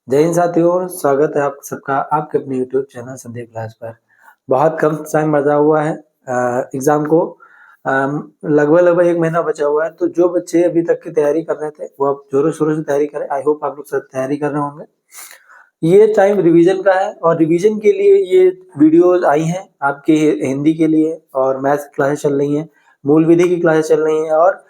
जय हिंद साथियों, स्वागत है आप सबका आपके अपने यूट्यूब चैनल संदीप क्लास पर। बहुत कम टाइम बचा हुआ है एग्ज़ाम को। लगभग 1 महीना बचा हुआ है, तो जो बच्चे अभी तक की तैयारी कर रहे थे वो अब ज़ोरों-शोरों से तैयारी करें। आई होप आप लोग सब तैयारी कर रहे होंगे। ये टाइम रिवीजन का है और रिवीजन के लिए ये वीडियोज़ आई हैं आपके हिंदी के लिए, और मैथ्स की क्लासेस चल रही हैं, मूल विधि की क्लासेस चल रही हैं, और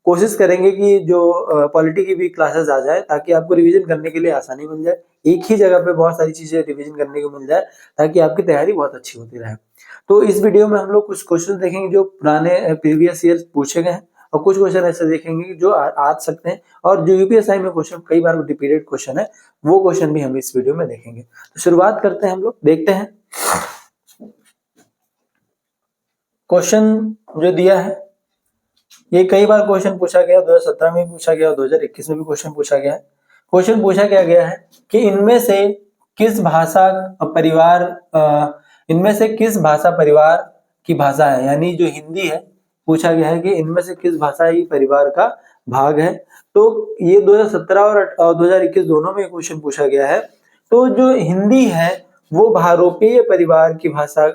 कोशिश करेंगे कि जो पॉलिटी की भी क्लासेस आ जाए ताकि आपको रिवीजन करने के लिए आसानी बन जाए। एक ही जगह पे बहुत सारी चीज़ें रिवीजन करने को मिल जाए ताकि आपकी तैयारी बहुत अच्छी होती रहे। तो इस वीडियो में हम लोग कुछ क्वेश्चन देखेंगे जो पुराने प्रीवियस ईयर पूछे गए हैं, और कुछ क्वेश्चन ऐसे देखेंगे कि जो आ सकते हैं, और जो यूपीएससी में क्वेश्चन कई बार रिपीटेड क्वेश्चन है, वो क्वेश्चन भी हम इस वीडियो में देखेंगे। तो शुरुआत करते हैं, हम लोग देखते हैं क्वेश्चन जो दिया है। ये कई बार क्वेश्चन पूछा गया, 2017 में भी पूछा गया और 2021 में भी क्वेश्चन पूछा गया है। क्वेश्चन पूछा क्या गया है कि इनमें से किस भाषा परिवार इनमें से किस भाषा परिवार की भाषा है, यानी जो हिंदी है, पूछा गया है कि इनमें से किस भाषा ही परिवार का भाग है। तो ये 2017 और 2021 दोनों में क्वेश्चन पूछा गया है। तो जो हिंदी है वो भारोपीय परिवार की भाषा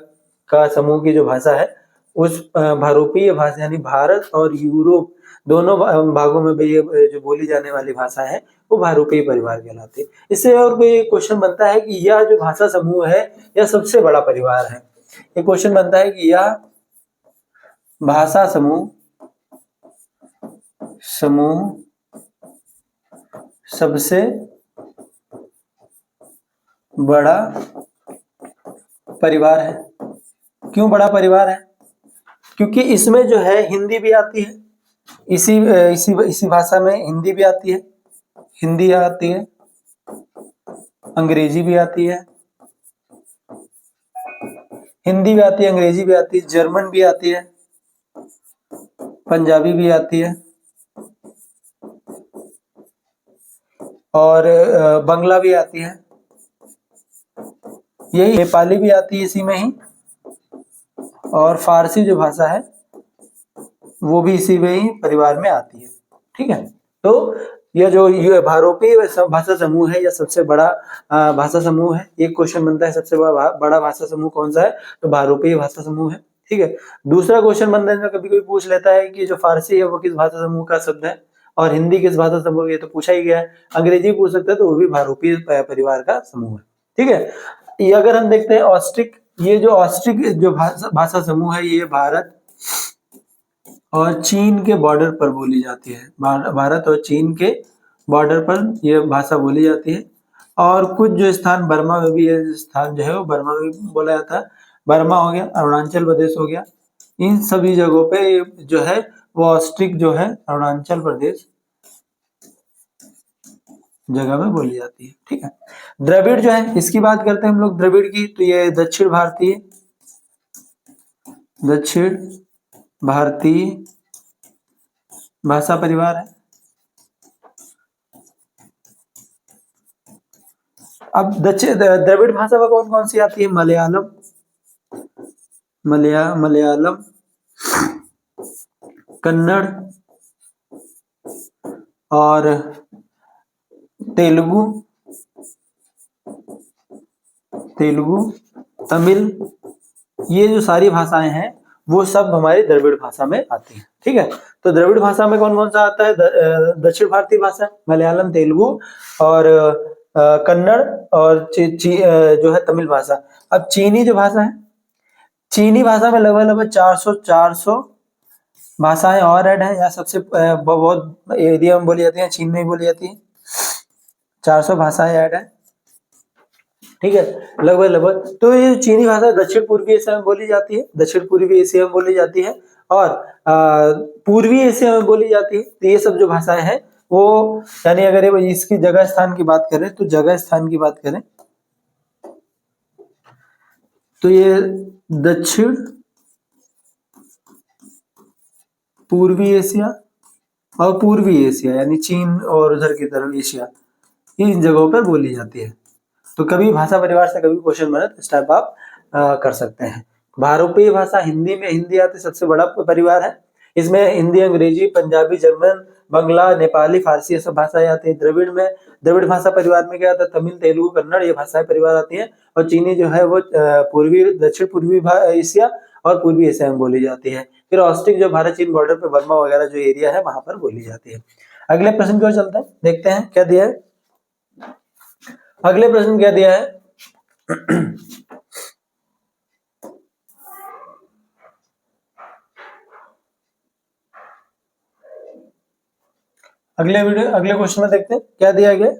का समूह की जो भाषा है, उस भारोपीय भाषा यानी भारत और यूरोप दोनों भागों में भी ये जो बोली जाने वाली भाषा है वो भारोपीय परिवार कहलाती है। इससे और कोई क्वेश्चन बनता है कि यह जो भाषा समूह है यह सबसे बड़ा परिवार है। ये क्वेश्चन बनता है कि यह भाषा समूह सबसे बड़ा परिवार है। क्यों बड़ा परिवार है? क्योंकि इसमें जो है हिंदी भी आती है, इसी भाषा में हिंदी भी आती है, हिंदी आती है, अंग्रेजी भी आती है, हिंदी भी आती है, अंग्रेजी भी आती है, जर्मन भी आती है, पंजाबी भी आती है, और बंगला भी आती है, यही नेपाली भी आती है इसी में ही, और फारसी जो भाषा है वो भी इसी में ही परिवार में आती है। ठीक है, तो यह जो भारोपीय भाषा समूह है यह सबसे बड़ा भाषा समूह है। एक क्वेश्चन बनता है सबसे बड़ा भाषा समूह कौन सा है, तो भारोपीय भाषा समूह है। ठीक है, दूसरा क्वेश्चन बनता है, कभी कोई पूछ लेता है कि जो फारसी है वो किस भाषा समूह का शब्द है, और हिंदी किस भाषा समूह, ये तो पूछा ही गया है। अंग्रेजी पूछ सकता है तो वो भी भारोपीय परिवार का समूह है। ठीक है, ये अगर हम देखते हैं ऑस्ट्रिक, ये जो ऑस्ट्रिक जो भाषा समूह है ये भारत और चीन के बॉर्डर पर बोली जाती है। भारत और चीन के बॉर्डर पर यह भाषा बोली जाती है, और कुछ जो स्थान बर्मा में भी, ये स्थान जो है वो बर्मा में बोला जाता है। बर्मा हो गया, अरुणाचल प्रदेश हो गया, इन सभी जगहों पे जो है वो ऑस्ट्रिक जो है अरुणाचल प्रदेश जगह में बोली जाती है। ठीक है, द्रविड़ जो है इसकी बात करते हैं हम लोग, द्रविड़ की, तो ये दक्षिण भारतीय भाषा परिवार है। अब द्रविड़ भाषा में कौन कौन सी आती है? मलयालम, कन्नड़ और तेलुगु, तमिल, ये जो सारी भाषाएं हैं वो सब हमारी द्रविड़ भाषा में आती हैं। ठीक है, तो द्रविड़ भाषा में कौन कौन सा आता है? दक्षिण भारतीय भाषा, मलयालम, तेलुगु और कन्नड़, और जो है तमिल भाषा। अब चीनी जो भाषा है, चीनी भाषा में लगभग 400 भाषाएं और ऐड है। यहाँ सबसे बहुत एरिया में बोली जाती है, चीन में ही बोली जाती है, 400 भाषाएं ऐड है। ठीक है, लगभग तो ये चीनी भाषा दक्षिण पूर्वी एशिया में बोली जाती है, दक्षिण पूर्वी एशिया में बोली जाती है, और पूर्वी एशिया में बोली जाती है। तो ये सब जो भाषाएं हैं वो, यानी अगर इसकी जगह स्थान की बात करें, तो जगह स्थान की बात करें तो ये दक्षिण पूर्वी एशिया और पूर्वी एशिया यानी चीन और उधर की तरफ एशिया, इन जगहों पर बोली जाती है। तो कभी भाषा परिवार से कभी क्वेश्चन बने तो इस टाइप आप कर सकते हैं। भारोपीय भाषा हिंदी में, हिंदी आती सबसे बड़ा परिवार है। इसमें हिंदी, अंग्रेजी, पंजाबी, जर्मन, बंगला, नेपाली, फारसी ये सब भाषाएं आती है। द्रविड़ भाषा परिवार में क्या आता है, तमिल, तेलुगु, कन्नड़ ये भाषाएं परिवार आती है। और चीनी जो है वो पूर्वी दक्षिण पूर्वी एशिया और पूर्वी एशिया में बोली जाती है। फिर ऑस्ट्रिक जो भारत चीन बॉर्डर पे बर्मा वगैरह जो एरिया है वहां पर बोली जाती है। अगले प्रश्न की ओर चलते हैं, देखते हैं क्या दिया है। अगले प्रश्न क्या दिया है अगले क्वेश्चन में देखते हैं क्या दिया गया।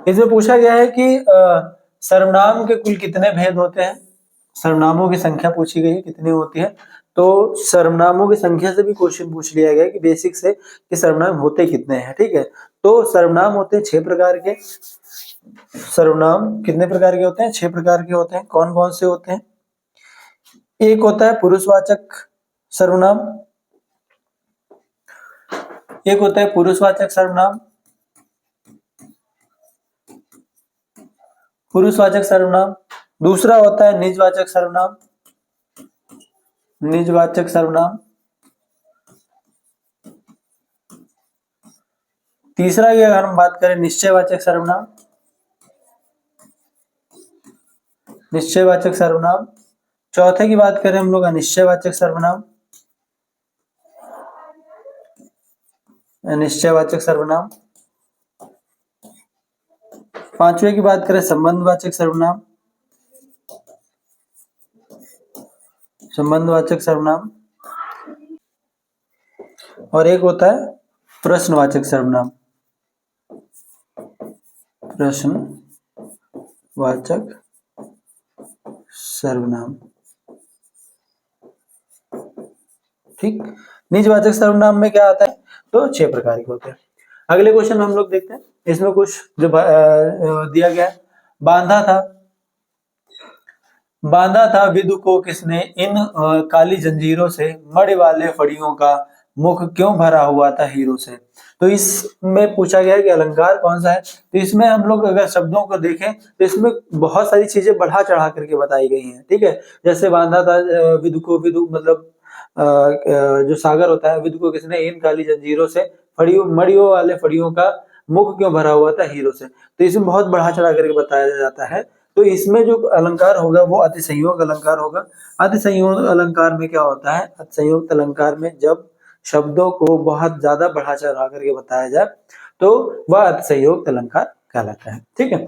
इसमें पूछा गया है कि सर्वनाम के कुल कितने भेद होते हैं। सर्वनामों की संख्या पूछी गई है कितनी होती है। तो सर्वनामों की संख्या से भी क्वेश्चन पूछ लिया गया कि बेसिक से कि सर्वनाम होते कितने हैं। ठीक है, तो सर्वनाम होते हैं 6 प्रकार के। सर्वनाम कितने प्रकार के होते हैं, 6 प्रकार के होते हैं। कौन कौन से होते हैं? एक होता है पुरुषवाचक सर्वनाम, एक होता है पुरुषवाचक सर्वनाम, पुरुषवाचक सर्वनाम। दूसरा होता है निजवाचक सर्वनाम, निजवाचक सर्वनाम। तीसरा ये अगर हम बात करें निश्चयवाचक सर्वनाम, निश्चयवाचक सर्वनाम। चौथे की बात करें हम लोग अनिश्चयवाचक सर्वनाम, अनिश्चयवाचक सर्वनाम। पांचवे की बात करें संबंधवाचक सर्वनाम, संबंधवाचक सर्वनाम। और एक होता है प्रश्नवाचक सर्वनाम, प्रश्नवाचक सर्वनाम। ठीक, निजवाचक सर्वनाम में क्या आता है, तो 6 प्रकार के होते हैं। अगले क्वेश्चन में हम लोग देखते हैं। इसमें कुछ जो दिया गया है, बांधा था, बांधा था विदु को किसने, इन काली जंजीरों से, मणि वाले फड़ियों का मुख क्यों भरा हुआ था हीरो से। तो इसमें पूछा गया है कि अलंकार कौन सा है। तो इसमें हम लोग अगर शब्दों को देखें तो इसमें बहुत सारी चीजें बढ़ा चढ़ा करके बताई गई हैं। ठीक है, जैसे बांधा था विदु को, विदु मतलब जो सागर होता है, विदु को किसने इन काली जंजीरों से, मड़ियों वाले फड़ियों का मुख क्यों भरा हुआ था हीरो से। तो इसमें बहुत बढ़ा चढ़ा करके बताया जाता है। तो इसमें जो अलंकार होगा वो अतिसंयोग अलंकार होगा। अतिसंयोग अलंकार में क्या होता है, अतिसंयोग अलंकार में जब शब्दों को बहुत ज्यादा बढ़ा चढ़ा करके बताया जाए तो वह अतिसंयोग अलंकार कहलाता है। ठीक है,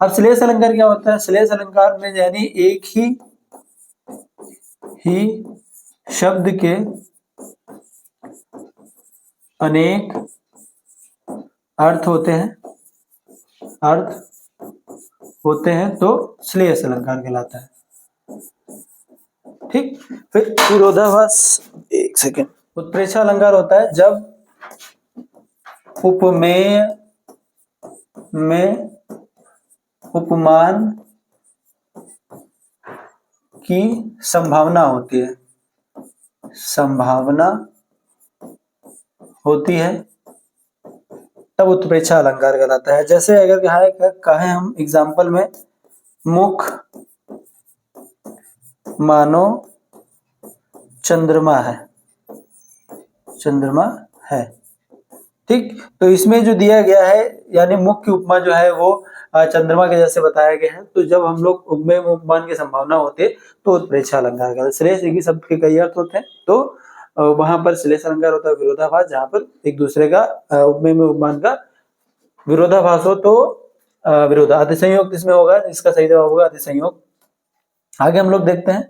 अब श्लेष अलंकार क्या होता है। श्लेष अलंकार में यानी एक ही शब्द के अनेक अर्थ होते हैं, अर्थ होते हैं तो श्लेष अलंकार कहलाता है। ठीक, फिर विरोधाभास, एक सेकेंड। उत्प्रेक्षा अलंकार होता है जब उपमेय में उपमान की संभावना होती है, संभावना होती है तब उत्प्रेक्षा अलंकार कहलाता है। जैसे अगर कहें हम एग्जाम्पल में, मुख मानो चंद्रमा है, चंद्रमा है। ठीक, तो इसमें जो दिया गया है यानी मुख की उपमा जो है वो चंद्रमा के जैसे बताया गया है। तो जब हम लोग उपमेय में उपमान की संभावना होती है तो उत्प्रेक्षा अलंकार कहलाता है। श्लेष एक ही शब्द के कई अर्थ होते हैं तो वहां पर श्लेष अलंकार होता है विरोधाभास, जहां पर एक दूसरे का उपमेय में उपमान का विरोधाभास हो तो विरोधा। अतिसंयोग इसमें होगा, इसका सही जवाब होगा अतिसंयोग। आगे हम लोग देखते हैं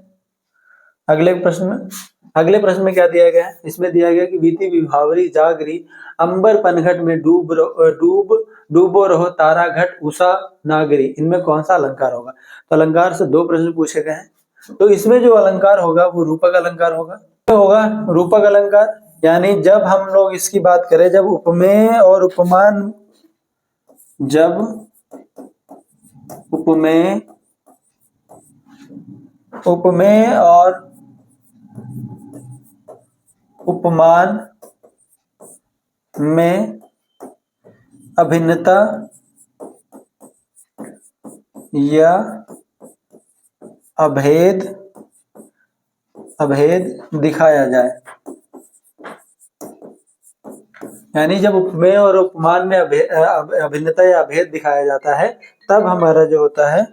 अगले प्रश्न में। अगले प्रश्न में क्या दिया गया है, इसमें दिया गया कि वीति विभावरी जागरी, अंबर पनघट में डूबो रहो तारा घट उषा नागरी। इनमें कौन सा अलंकार होगा। तो अलंकार से 2 प्रश्न पूछे गए हैं। तो इसमें जो अलंकार होगा वो रूपक अलंकार होगा। रूपक अलंकार यानी जब हम लोग इसकी बात करें, जब उपमेय और उपमान, जब उपमेय और उपमान में अभिन्नता या अभेद दिखाया जाए, यानी जब उपमेय और उपमान में अभिन्नता या अभेद दिखाया जाता है, तब हमारा जो होता है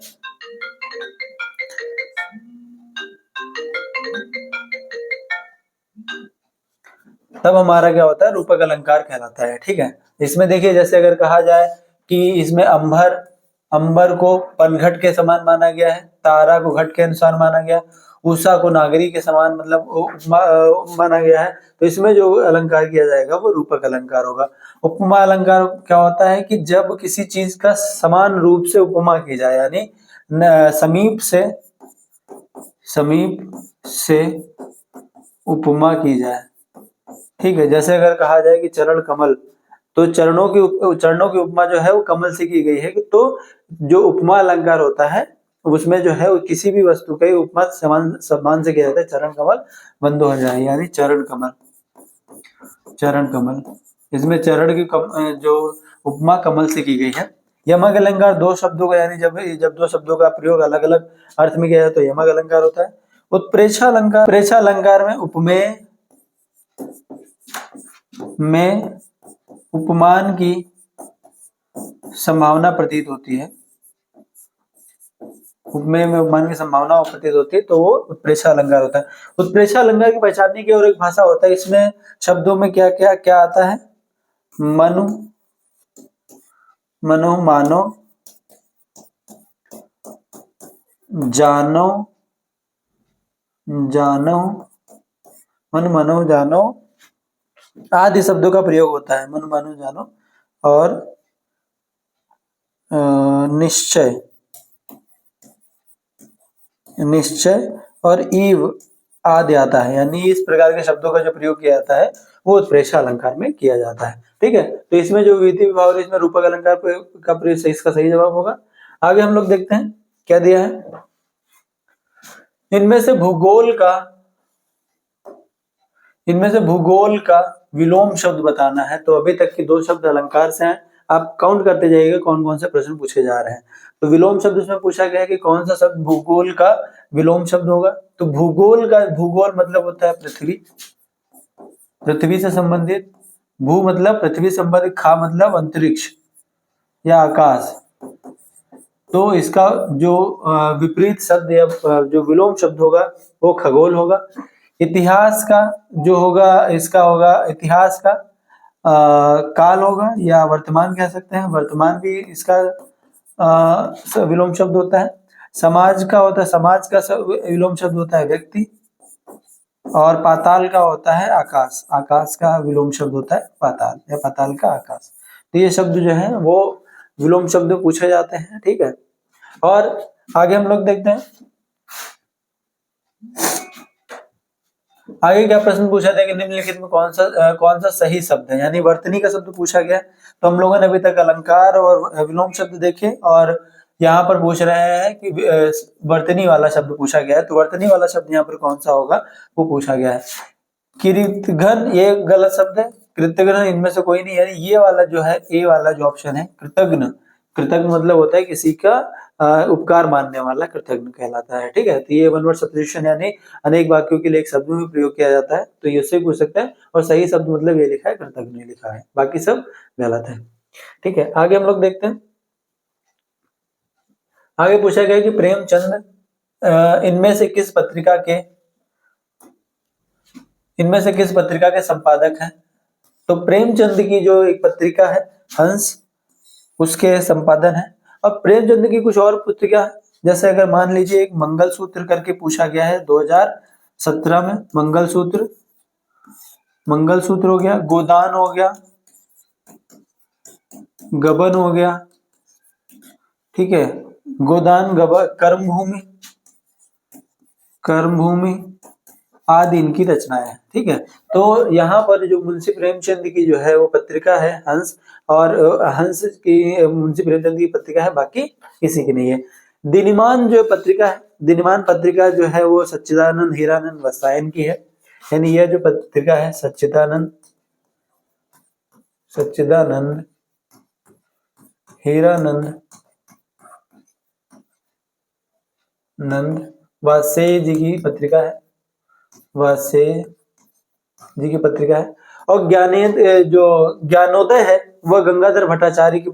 तब हमारा क्या होता है, रूपक अलंकार कहलाता है। ठीक है, इसमें देखिए जैसे अगर कहा जाए कि इसमें अंबर को पनघट के समान माना गया है, तारा को घट के अनुसार माना गया, उषा को नागरी के समान मतलब माना गया है, तो इसमें जो अलंकार किया जाएगा वो रूपक अलंकार होगा। उपमा अलंकार क्या होता है कि जब किसी चीज का समान रूप से उपमा की जाए, यानी समीप से उपमा की जाए। ठीक है, जैसे अगर कहा जाए कि चरण कमल, तो चरणों की उपमा जो है वो कमल से की गई है, तो जो उपमा अलंकार होता है उसमें जो है वो किसी भी वस्तु का उपमा सम्मान से किया जाता है। चरण कमल बंदो हो जाए, यानी चरण कमल, इसमें चरण की जो उपमा कमल से की गई है। यमक अलंकार दो शब्दों का, यानी जब दो शब्दों का प्रयोग अलग अलग अर्थ में किया जाए तो यमक अलंकार होता है। उत्प्रेक्षा अलंकार में उपमेय में उपमान की संभावना प्रतीत होती है, उपमेय में उपमान की संभावना प्रतीत होती है, तो वो उत्प्रेक्षा अलंकार होता है। उत्प्रेक्षा अलंकार की पहचानने की और एक भाषा होता है, इसमें शब्दों में क्या क्या क्या आता है, मनु मानो जानो मनो जानो आदि शब्दों का प्रयोग होता है। मन मानो जानो और निश्चय और ईव आदि आता है, यानी इस प्रकार के शब्दों का जो प्रयोग किया जाता है वो उत्प्रेक्षा अलंकार में किया जाता है। ठीक है, तो इसमें जो विधि विभाग और इसमें रूपक अलंकार का प्रयोग इसका सही जवाब होगा। आगे हम लोग देखते हैं क्या दिया है। इनमें से भूगोल का विलोम शब्द बताना है। तो अभी तक की दो शब्द अलंकार से हैं, आप काउंट करते जाइएगा कौन कौन से प्रश्न पूछे जा रहे हैं। तो विलोम शब्द इसमें पूछा गया है कि कौन सा शब्द भूगोल का विलोम शब्द होगा। तो भूगोल मतलब होता है पृथ्वी से संबंधित, भू मतलब पृथ्वी संबंधित, खा मतलब अंतरिक्ष या आकाश। तो इसका जो विपरीत शब्द या जो विलोम शब्द होगा वो खगोल होगा। इतिहास का जो होगा, इसका होगा इतिहास का काल होगा, या वर्तमान कह सकते हैं, वर्तमान भी इसका विलोम शब्द होता है। समाज का विलोम शब्द होता है व्यक्ति। और पाताल का होता है आकाश, आकाश का विलोम शब्द होता है पाताल, या पाताल का आकाश। तो ये शब्द जो है वो विलोम शब्द पूछे जाते हैं। ठीक है, और आगे हम लोग देखते हैं आगे क्या प्रश्न पूछा था कि निम्नलिखित में कौन सा सही शब्द है, यानी वर्तनी का शब्द पूछा गया। तो हम लोगों ने अभी तक अलंकार और विलोम शब्द देखे, और यहाँ पर पूछ रहे हैं कि वर्तनी वाला शब्द पूछा गया है। तो वर्तनी वाला शब्द यहाँ पर कौन सा होगा वो पूछा गया है। कृतघ्न ये गलत शब्द है, कृतघ्न इनमें से कोई नहीं, यानी ये वाला जो है, ए वाला जो ऑप्शन है कृतघ्न, कृतज्ञ मतलब होता है किसी का उपकार मानने वाला, कृतज्ञ कहलाता है। ठीक है, तो ये वन वर्ड सब्स्टिट्यूशन यानी अनेक वाक्यों के लिए एक शब्द में प्रयोग किया जाता है, तो ये उससे पूछ सकते हैं। और सही शब्द मतलब ये लिखा है कृतज्ञ लिखा है, बाकी सब गलत है। ठीक है, आगे हम लोग देखते हैं। आगे पूछा गया कि प्रेमचंद इनमें से किस पत्रिका के संपादक हैं। तो प्रेमचंद की जो एक पत्रिका है हंस, उसके संपादन है। अब प्रेमचंद की कुछ और पुस्तिका है, जैसे अगर मान लीजिए एक मंगलसूत्र करके पूछा गया है 2017 में, मंगलसूत्र हो गया, गोदान हो गया, गबन हो गया। ठीक है, गोदान, गबन, कर्मभूमि आदि इनकी रचनाएं हैं। ठीक है, तो यहाँ पर जो मुंशी प्रेमचंद की जो है वो पत्रिका है हंस, और हंस की मुंशी प्रेमचंद की पत्रिका है, बाकी किसी की नहीं है। दिनमान जो पत्रिका है, दिनमान पत्रिका जो है वो सच्चिदानंद हीरानंद वसायन की है, यानी यह जो पत्रिका है सच्चिदानंद हीरानंद वासे जी की पत्रिका है, वासे जी की पत्रिका है। और जो ज्ञानोदय है वह गंगाधर भट्टाचार्य की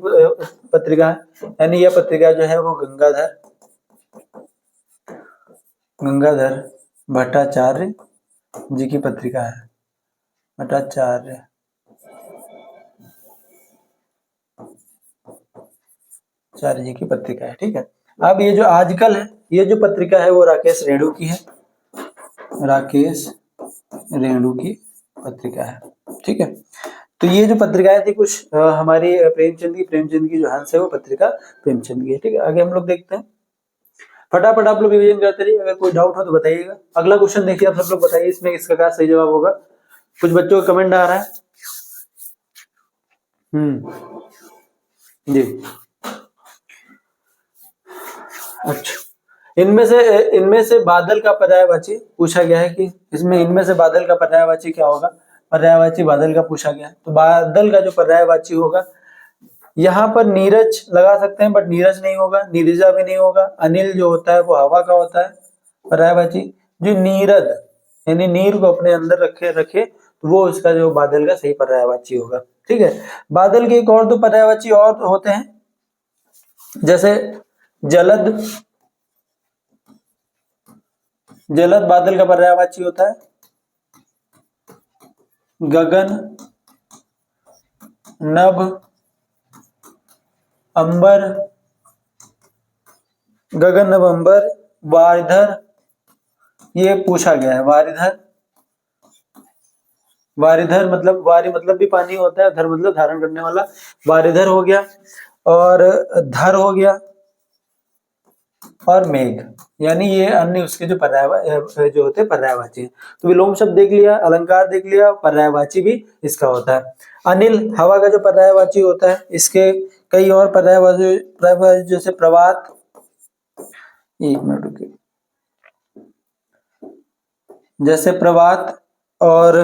पत्रिका है, यानी यह पत्रिका जो है वो गंगाधर भट्टाचार्य जी की पत्रिका है। भट्टाचार्य जी की पत्रिका है। ठीक है, अब ये जो आजकल है, ये जो पत्रिका है वो राकेश रेणु की है, राकेश रेणु की पत्रिका है। ठीक है, तो ये जो पत्रिकाएं थी कुछ हमारी प्रेमचंद की जो हंस है वो पत्रिका प्रेमचंद की है। ठीक है, आगे हम लोग देखते हैं, फटाफट आप लोग रिवीजन करते रहिए, अगर कोई डाउट हो तो बताइएगा। अगला क्वेश्चन देखिए, आप सब लोग बताइए इसमें इसका क्या सही जवाब होगा। कुछ बच्चों का कमेंट आ रहा है। जी, अच्छा, इनमें से बादल का पर्यायवाची पूछा गया है कि इसमें इनमें से बादल का पर्यायवाची क्या होगा। पर्यायवाची बादल का पूछा गया है, तो बादल का जो पर्यायवाची होगा, यहाँ पर नीरज लगा सकते हैं, बट नीरज नहीं होगा, नीरजा भी नहीं होगा। अनिल जो होता है वो हवा का होता है पर्यायवाची। जो नीरद यानी नीर को अपने अंदर रखे तो वो उसका जो बादल का सही पर्यायवाची होगा। ठीक है, बादल के एक और दो पर्यायवाची और होते हैं, जैसे जलद बादल का पर्यायवाची होता है, गगन, नभ, अंबर, गगन नभ अंबर, वारिधर, ये पूछा गया है। वारिधर मतलब वारी मतलब भी पानी होता है, धर मतलब धारण करने वाला, वारिधर हो गया, और धर हो गया, और मेघ, यानी ये अन्य उसके जो जो होते हैं पर्यायवाची। तो विलोम शब्द देख लिया, अलंकार देख लिया, पर्यायवाची भी इसका होता है। अनिल हवा का जो पर्यायवाची होता है, इसके कई और पर्यायवाची जैसे प्रभात, एक मिनट रुकिए, जैसे प्रभात और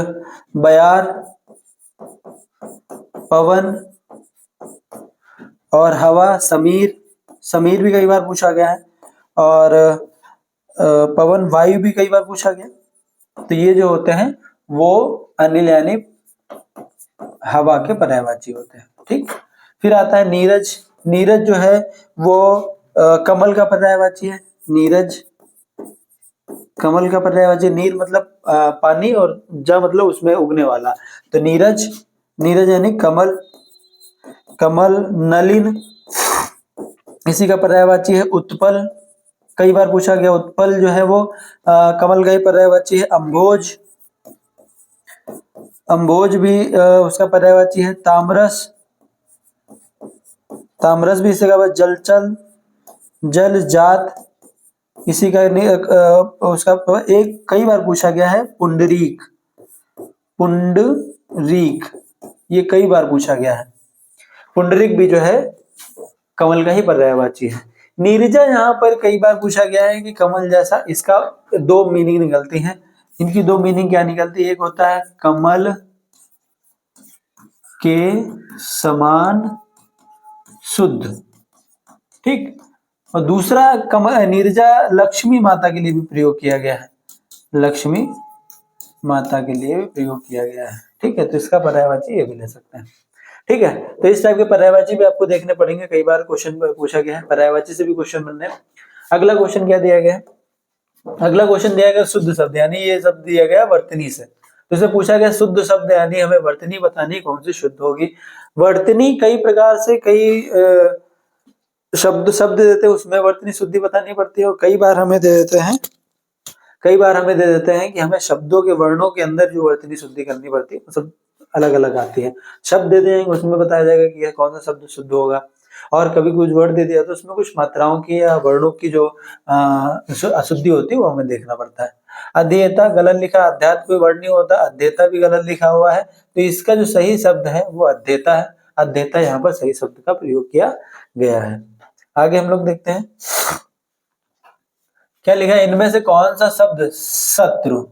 बयार, पवन और हवा, समीर भी कई बार पूछा गया है, और पवन वायु भी कई बार पूछा गया। तो ये जो होते हैं वो अनिल यानी हवा के पर्यायवाची होते हैं। ठीक, फिर आता है नीरज जो है वो कमल का पर्यायवाची है। नीरज कमल का पर्यायवाची, नीर मतलब पानी और जा मतलब उसमें उगने वाला, तो नीरज यानी कमल। नलिन इसी का पर्यायवाची है। उत्पल कई बार पूछा गया, उत्पल जो है वो कमल का ही पर्यायवाची है। अम्भोज भी उसका पर्यायवाची है। तामरस भी इसी का, जलचल, जलजात इसी का उसका एक कई बार पूछा गया है। पुंडरीक ये कई बार पूछा गया है। पुंडरीक भी जो है कमल का ही पर्यायवाची है। नीरजा यहाँ पर कई बार पूछा गया है कि कमल जैसा, इसका दो मीनिंग निकलती हैं। इनकी दो मीनिंग क्या निकलती है, एक होता है कमल के समान शुद्ध, ठीक, और दूसरा नीरजा लक्ष्मी माता के लिए भी प्रयोग किया गया है, लक्ष्मी माता के लिए भी प्रयोग किया गया है। ठीक है, तो इसका पर्यायवाची ये भी ले सकते हैं। ठीक है, तो इस टाइप के पर्यायवाची भी आपको देखने पड़ेंगे, कई बार क्वेश्चन पूछा गया है, पर्यायवाची से भी क्वेश्चन बनने हैं। अगला क्वेश्चन क्या दिया गया है, अगला क्वेश्चन दिया गया शुद्ध शब्द, यानी ये शब्द दिया गया वर्तनी से, तो इसे पूछा गया शुद्ध शब्द, यानी हमें वर्तनी बतानी कौन सी शुद्ध होगी। वर्तनी कई प्रकार से कई शब्द देते हैं, उसमें वर्तनी शुद्धि बतानी पड़ती है, और कई बार हमें दे देते हैं कि हमें शब्दों के वर्णों के अंदर जो वर्तनी शुद्धि करनी पड़ती है, सब अलग अलग आती है। शब्द दे देंगे उसमें बताया जाएगा कि यह कौन सा शब्द शुद्ध होगा, और कभी कुछ वर्ड दे दिया तो उसमें कुछ मात्राओं की या वर्णों की जो अशुद्धि होती है वो हमें देखना पड़ता है। अध्येता गलत लिखा, अध्यात्म कोई वर्ड नहीं होता, अध्येता भी गलत लिखा हुआ है, तो इसका जो सही शब्द है वो अध्येता है। अध्येता यहाँ पर सही शब्द का प्रयोग किया गया है। आगे हम लोग देखते हैं क्या लिखा है, इनमें से कौन सा शब्द शत्रु,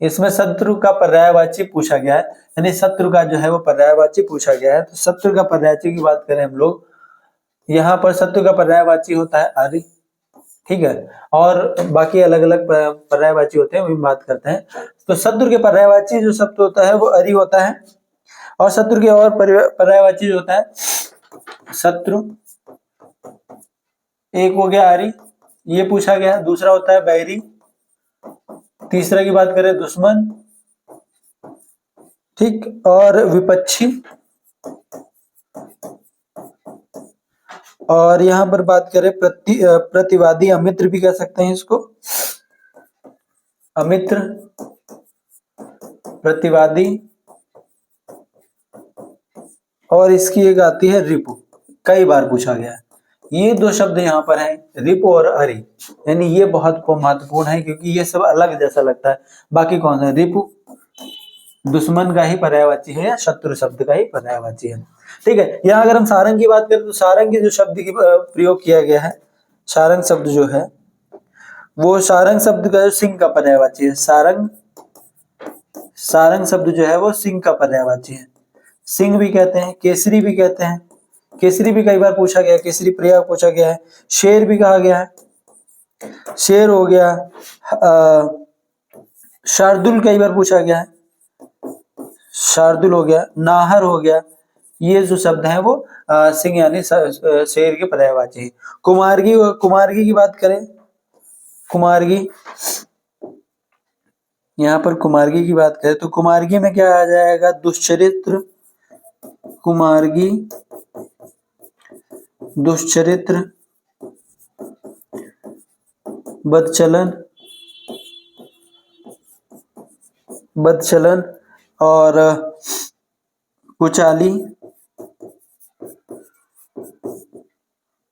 इसमें शत्रु का पर्यायवाची पूछा गया है, यानी शत्रु का जो है वो पर्यायवाची पूछा गया है। तो शत्रु का पर्यायवाची की बात करें हम लोग, यहाँ पर शत्रु का पर्यायवाची होता है अरि। ठीक है। और बाकी अलग अलग पर्यायवाची होते हैं, वही बात करते हैं। तो शत्रु के पर्यायवाची जो शब्द होता है वो अरि होता है, और शत्रु के और पर्यायवाची जो होता है शत्रु, एक हो गया अरि, ये पूछा गया। दूसरा होता है बैरी, तीसरा की बात करें दुश्मन, ठीक, और विपक्षी, और यहां पर बात करें प्रतिवादी, अमित्र भी कह सकते हैं इसको, अमित्र, प्रतिवादी, और इसकी एक आती है रिपु, कई बार पूछा गया है। ये दो शब्द यहाँ पर हैं, रिपु और अरि, यानी ये बहुत महत्वपूर्ण है क्योंकि ये सब अलग जैसा लगता है। बाकी कौन सा? रिपु दुश्मन का ही पर्यायवाची है या शत्रु शब्द का ही पर्यायवाची है, ठीक है। यहाँ अगर हम सारंग की बात करें तो सारंग के जो शब्द की प्रयोग किया गया है, सारंग शब्द जो है वो सारंग शब्द का जो सिंह का पर्यायवाची है, सारंग, सारंग शब्द जो है वो सिंह का पर्यायवाची है। सिंह भी कहते हैं, केसरी भी कहते हैं, केसरी भी कई बार पूछा गया है, केसरी प्रिया पूछा गया है, शेर भी कहा गया है, शेर हो गया, शार्दुल कई बार पूछा गया है, शार्दुल हो गया, नाहर हो गया। ये जो शब्द हैं वो सिंह यानी शेर के पर्यायवाची है। कुमारगी, कुमारगी की बात करें, कुमारगी, यहाँ पर कुमारगी की बात करें तो कुमारगी में क्या आ जाएगा? दुश्चरित्र, कुमारगी दुश्चरित्र, बदचलन, बदचलन, और कुचाली,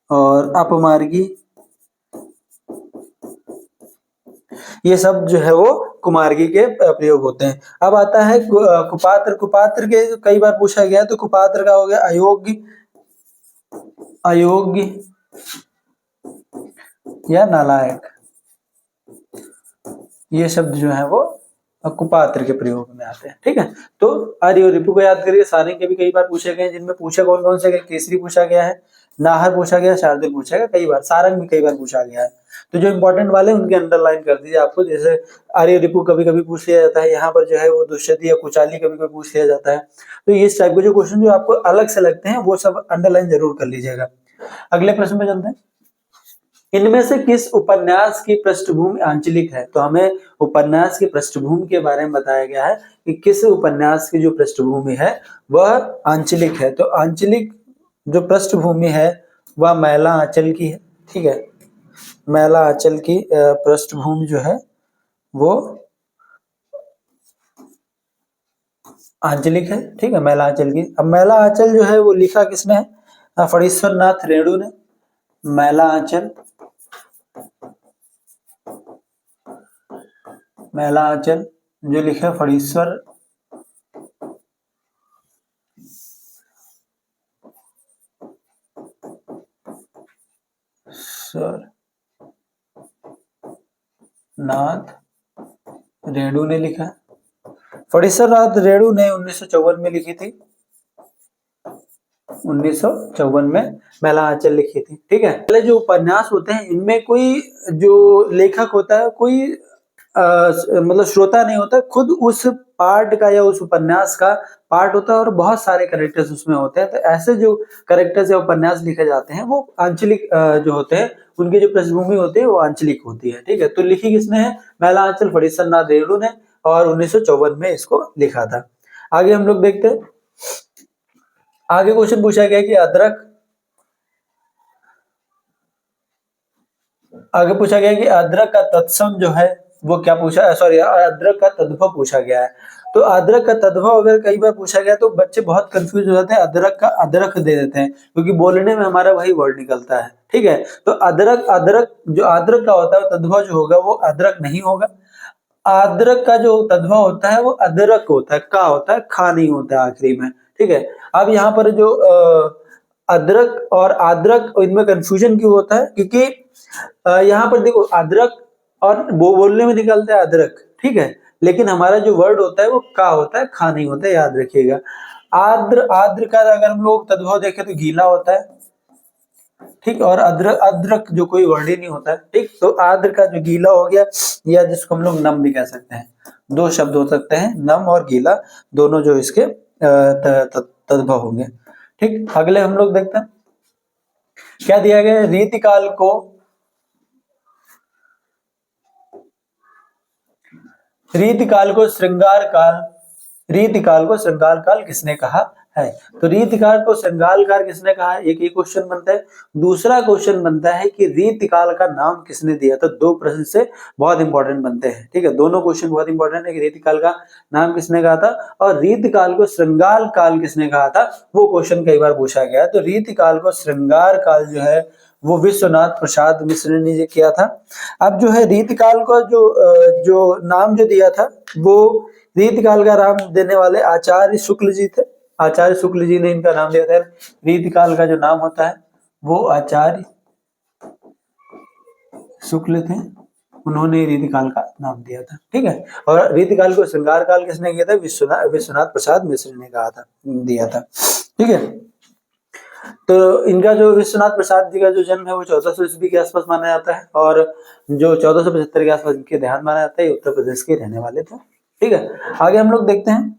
और अपमार्गी, ये सब जो है वो कुमारगी के प्रयोग होते हैं। अब आता है कुपात्र, कुपात्र के कई बार पूछा गया, तो कुपात्र का हो गया अयोग्य, अयोग्य या नालायक, ये शब्द जो है वो कुपात्र के प्रयोग में आते हैं, ठीक है। तो अरि और रिपु को याद करिए। सारंग के भी कई बार पूछे गए, जिनमें पूछा कौन कौन से गए? केसरी पूछा गया है, नाहर पूछा गया, शार्दुल पूछा गया कई बार, सारंग भी कई बार पूछा गया है। तो जो इंपॉर्टेंट वाले उनके अंडरलाइन कर दीजिए आपको, जैसे अरि और रिपु कभी कभी पूछ लिया जाता है, यहाँ पर जो है वो दुष्यति या कुचाली कभी कभी पूछ लिया जाता है। तो इस टाइप के जो क्वेश्चन जो आपको अलग से लगते हैं वो सब अंडरलाइन जरूर कर लीजिएगा। अगले प्रश्न पे चलते हैं। इनमें से किस उपन्यास की पृष्ठभूमि आंचलिक है? तो हमें उपन्यास की पृष्ठभूमि के बारे में बताया गया है कि किस उपन्यास की जो पृष्ठभूमि है वह आंचलिक है। तो आंचलिक जो पृष्ठभूमि है वह मैला आंचल की है, ठीक है। मैला आंचल की पृष्ठभूमि जो है वो आंचलिक है, ठीक है, मैला आंचल की। अब मैला आंचल जो है वो लिखा किसने है? फणीश्वर नाथ रेणु ने। मैला आंचल, मैला आंचल जो लिखे फणीश्वर नाथ रेणु ने लिखा। फणीश्वर नाथ रेणु ने 1954 में लिखी थी, 1954 में मैला आंचल लिखी थी, ठीक है। पहले जो उपन्यास होते हैं इनमें कोई जो लेखक होता है कोई मतलब श्रोता नहीं होता, खुद उस पार्ट का या उस उपन्यास का पार्ट होता है और बहुत सारे कैरेक्टर्स उसमें होते हैं। तो ऐसे जो कैरेक्टर्स या उपन्यास लिखे जाते हैं वो आंचलिक जो होते हैं, उनकी जो पृष्ठभूमि होती है वो आंचलिक होती है, ठीक है। तो लिखी किसने है? मैला आंचल फणीश्वर नाथ रेणु ने, और 1954 में इसको लिखा था। आगे हम लोग देखते हैं। आगे क्वेश्चन पूछा गया कि अदरक, आगे पूछा गया कि अदरक का तत्सम जो है वो क्या पूछा, सॉरी अदरक का तद्भव पूछा गया है। तो अदरक का तद्भव अगर कई बार पूछा गया तो बच्चे बहुत कंफ्यूज हो जाते हैं, अदरक का अदरक दे देते हैं क्योंकि बोलने में हमारा वही वर्ड निकलता है, ठीक है। तो अदरक, अदरक जो अदरक का होता है तद्भव जो होगा वो अदरक नहीं होगा। अदरक का जो तद्भव होता है वो अदरक होता है, का होता है, खा नहीं होता है आखिरी में, ठीक है। अब यहाँ पर जो अदरक और अदरक, इनमें कंफ्यूजन क्यों होता है? क्योंकि यहाँ पर देखो अदरक और वो बोलने में निकलता है अदरक, ठीक है, लेकिन हमारा जो वर्ड होता है वो का होता है, खा नहीं होता है, याद रखिएगा। आद्र, आद्र का अगर हम लोग तद्भव देखें तो गीला होता है, ठीक। और अदरक, अदरक जो कोई वर्ड ही नहीं होता है, ठीक। तो आद्र का जो गीला हो गया, या जिसको हम लोग नम भी कह सकते हैं, दो शब्द हो सकते हैं, नम और गीला, दोनों जो इसके तद्भव होंगे। ठीक। अगले हम लोग देखते हैं क्या दिया गया है। रीतिकाल को, रीतिकाल को श्रृंगार काल, रीतिकाल को श्रृंगार काल किसने कहा है? तो रीतिकाल को श्रृंगार काल किसने कहा है, एक ये क्वेश्चन बनता है। दूसरा क्वेश्चन बनता है कि रीतिकाल का नाम किसने दिया? तो दो प्रश्न से बहुत इंपॉर्टेंट बनते हैं, ठीक है। दोनों क्वेश्चन बहुत इंपॉर्टेंट है कि रीतिकाल का नाम किसने कहा था और रीतिकाल को श्रृंगार काल किसने कहा था, वो क्वेश्चन कई बार पूछा गया है। तो रीतिकाल को श्रृंगार काल जो है वो विश्वनाथ प्रसाद मिश्र ने जो किया था। अब जो है रीतिकाल को जो नाम जो दिया था, वो रीतिकाल का नाम देने वाले आचार्य शुक्ल जी थे। आचार्य शुक्ल जी ने इनका नाम दिया था। रीतिकाल का जो नाम होता है वो आचार्य शुक्ल थे, उन्होंने रीतिकाल का नाम दिया था, ठीक है। और रीतिकाल को श्रृंगार काल किसने किया था? विश्वनाथ प्रसाद मिश्र ने कहा था, दिया था, ठीक है। तो इनका जो विश्वनाथ प्रसाद जी का जो जन्म है वो 1400 ईस्वी के आसपास माना जाता है, और जो 1475 के आसपास इनके देहांत माना जाता है। उत्तर प्रदेश के रहने वाले थे, ठीक है। आगे हम लोग देखते हैं,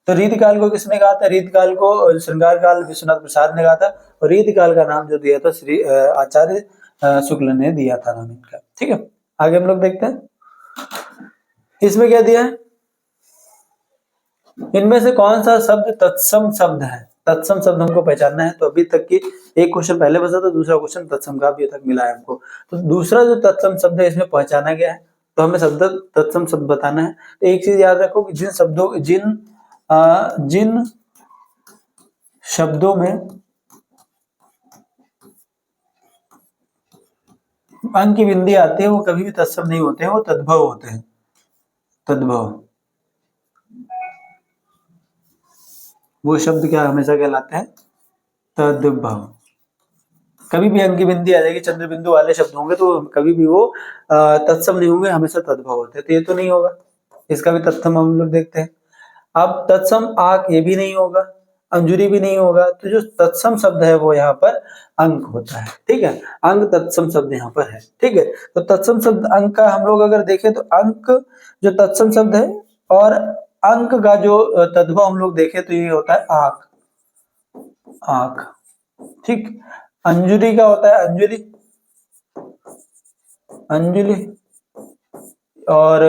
तो रीतिकाल को किसने कहा था? रीतिकाल को श्रृंगार काल विश्वनाथ प्रसाद ने कहा था, और रीतिकाल का नाम जो दिया था श्री आचार्य शुक्ल ने दिया था नाम इनका, ठीक है। आगे हम लोग देखते हैं, इसमें क्या दिया है, इनमें से कौन सा शब्द तत्सम शब्द है? तत्सम शब्द हमको पहचानना है। तो अभी तक की एक क्वेश्चन पहले बचा था, दूसरा क्वेश्चन तत्सम का अभी तक मिला है हमको। तो दूसरा जो तत्सम शब्द है इसमें पहचाना गया है, तो हमें शब्द तत्सम शब्द बताना है। तो एक चीज याद रखो कि जिन शब्दों में अंक की बिंदी आती है वो कभी भी तत्सम नहीं होते हैं, वो तद्भव होते हैं, तद्भव। वो शब्द क्या हमेशा कहलाते हैं? तद्भव। कभी भी अंक की बिंदी आ जाएगी, चंद्र बिंदु वाले शब्द होंगे तो कभी भी वो तत्सम नहीं होंगे, हमेशा तद्भव होते हैं। तो ये तो नहीं होगा, इसका भी तत्सम हम लोग देखते हैं। अब तत्सम आक ये भी नहीं होगा, अंजुरी भी नहीं होगा। तो जो तत्सम शब्द है वो यहाँ पर अंक होता है, ठीक है। अंक तत्सम शब्द यहाँ पर है, ठीक है। तो तत्सम शब्द अंक का हम लोग अगर देखें तो अंक जो तत्सम शब्द है, और अंक का जो तद्भव हम लोग देखें तो ये होता है आक, आक, ठीक। अंजुरी का होता है अंजुली, अंजुली। और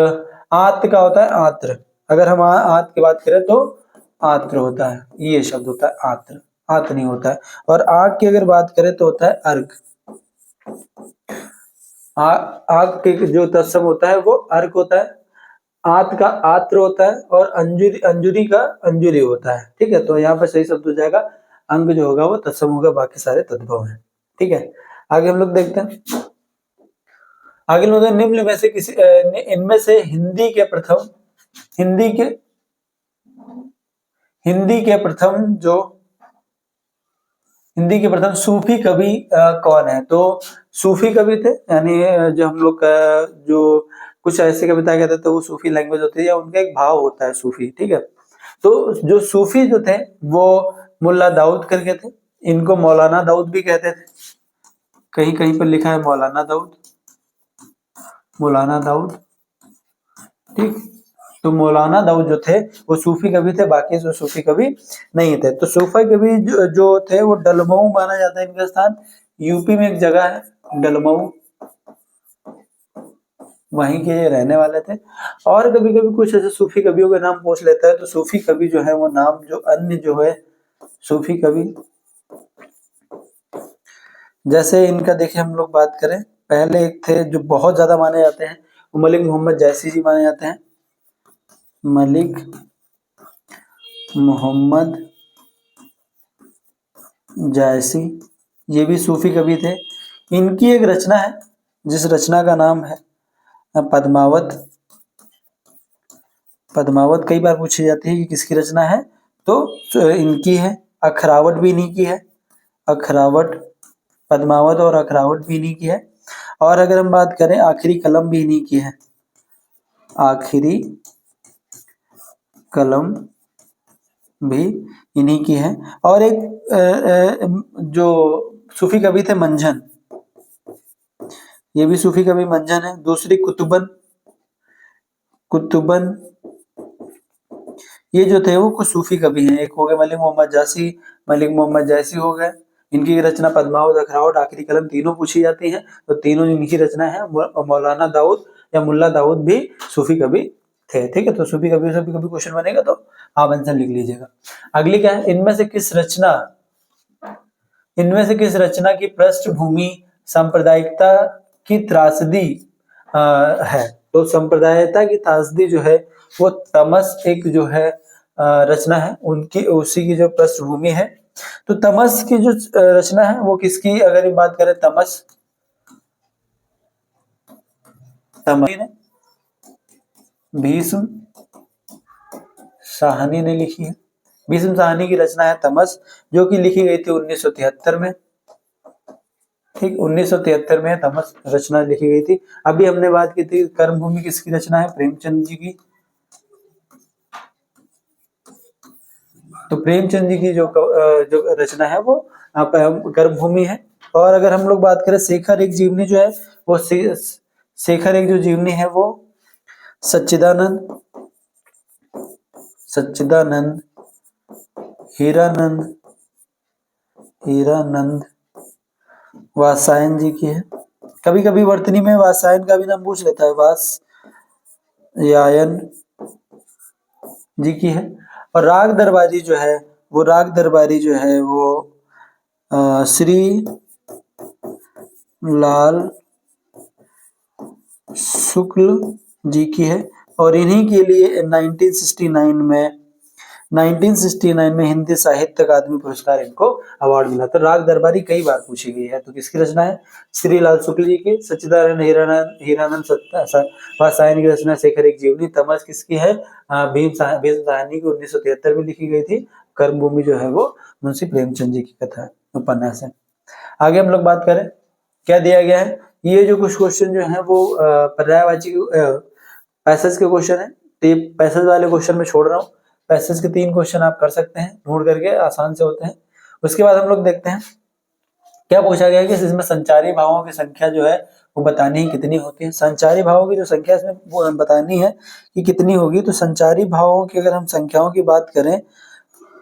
आत का होता है आत्र। अगर हम आत की बात करें तो आत्र होता है, ये शब्द होता है आत्र, आत नहीं होता है। और आग की अगर बात करें तो होता है अर्क। आग के जो तत्सम होता है वो अर्क होता है, आत का आत्र होता है, और अंजुरी का अंजुरी होता है, ठीक है। तो यहाँ पर सही शब्द हो जाएगा अंग जो होगा वो तत्सम होगा, बाकी सारे तद्भव हैं, ठीक है। आगे हम लोग देखते हैं, आगे लोग निम्न में से किसी इनमें से हिंदी के प्रथम सूफी कवि कौन है? तो सूफी कवि थे, यानी जो हम लोग जो कुछ ऐसे कविता कहते थे वो सूफी लैंग्वेज होती है, या उनका एक भाव होता है सूफी, ठीक है। तो जो सूफी जो थे वो मुल्ला दाऊद करके थे, इनको मौलाना दाऊद भी कहते थे, कहीं कहीं पर लिखा है मौलाना दाऊद, मौलाना दाऊद, ठीक। तो मौलाना दाऊद जो थे वो सूफी कवि थे, बाकी जो सूफी कवि नहीं थे। तो सूफी कवि जो थे वो डलमऊ माना जाता है इनका स्थान, यूपी में एक जगह है डलमऊ, वहीं के रहने वाले थे। और कभी कभी कुछ ऐसे सूफी कवियों के नाम पूछ लेता है, तो सूफी कवि जो है वो नाम जो अन्य जो है सूफी कवि, जैसे इनका देखिए हम लोग बात करें, पहले एक थे जो बहुत ज्यादा माने जाते हैं, वो मलिक मोहम्मद जैसी जी माने जाते हैं, मलिक मोहम्मद जैसी, ये भी सूफी कवि थे। इनकी एक रचना है जिस रचना का नाम है पद्मावत। पद्मावत कई बार पूछी जाती है कि किसकी रचना है, तो इनकी है। अखरावट भी इन्हीं की है, अखरावट, पद्मावत और अखरावट भी इन्हीं की है। और अगर हम बात करें आखिरी कलम भी इन्हीं की है, आखिरी कलम भी इन्हीं की है। और एक जो सूफी कवि थे मंझन, ये भी सूफी कवि मंझन है। दूसरी कुतुबन, कुतुबन ये जो थे वो कुछ सूफी कवि हैं। एक हो गए मलिक मोहम्मद जासी, मलिक मोहम्मद जैसी हो गए, इनकी रचना पद्मावत, अखरावट, आखिरी कलम तीनों पूछी जाती हैं, तो तीनों इनकी रचना है। मौलाना दाऊद या मुल्ला दाऊद भी सूफी कवि थे। ठीक है, तो सूफी कवि से भी कभी क्वेश्चन बनेगा तो आप आंसर लिख लीजिएगा। अगली क्या है, इनमें से किस रचना की पृष्ठभूमि सांप्रदायिकता की त्रासदी है? तो सांप्रदायिकता की त्रासदी जो है वो तमस एक जो है रचना है, उनकी उसी की जो पृष्ठभूमि है। तो तमस की जो रचना है वो किसकी, अगर ये बात करें तमस ने भीष्म साहनी ने लिखी है। भीष्म साहनी की रचना है तमस, जो कि लिखी गई थी 1973 में। ठीक, 1973 में तमस रचना लिखी गई थी। अभी हमने बात की थी कर्मभूमि किसकी रचना है, प्रेमचंद जी की। तो प्रेमचंद जी की जो रचना है वो कर्मभूमि है। और अगर हम लोग बात करें शेखर एक जीवनी जो है वो शेखर एक जो जीवनी है वो सच्चिदानंद हीरानंद वात्स्यायन जी की है। कभी कभी वर्तनी में वात्स्यायन का भी नाम पूछ लेता है, वात्स्यायन जी की है। और राग दरबारी जो है वो श्री लाल शुक्ल जी की है। और इन्हीं के लिए 1969 में हिंदी साहित्य अकादमी पुरस्कार इनको अवार्ड मिला। तो राग दरबारी कई बार पूछी गई है। तो किसकी रचना है, श्री लाल शुक्ल जी की। सच्चिदानंद हीरानंद वात्स्यायन की रचना शेखर एक जीवनी। तमस किसकी है, भीष्म साहनी की 1973 में लिखी गई थी। कर्मभूमि जो है वो मुंशी प्रेमचंद जी की कथा उपन्यास है। आगे हम लोग बात करें, क्या दिया गया है, ये जो कुछ क्वेश्चन जो है वो पर्यायवाची पैसेज के क्वेश्चन है। तो ये पैसेज वाले क्वेश्चन में छोड़ रहा हूँ। पैसेज के 3 क्वेश्चन आप कर सकते हैं ढूंढ करके, आसान से होते हैं। उसके बाद हम लोग देखते हैं क्या पूछा गया है कि इसमें संचारी भावों की संख्या जो है वो बतानी है कितनी होती है। संचारी भावों की जो संख्या इसमें वो बतानी है कि कितनी होगी। तो संचारी भावों की अगर हम संख्याओं की बात करें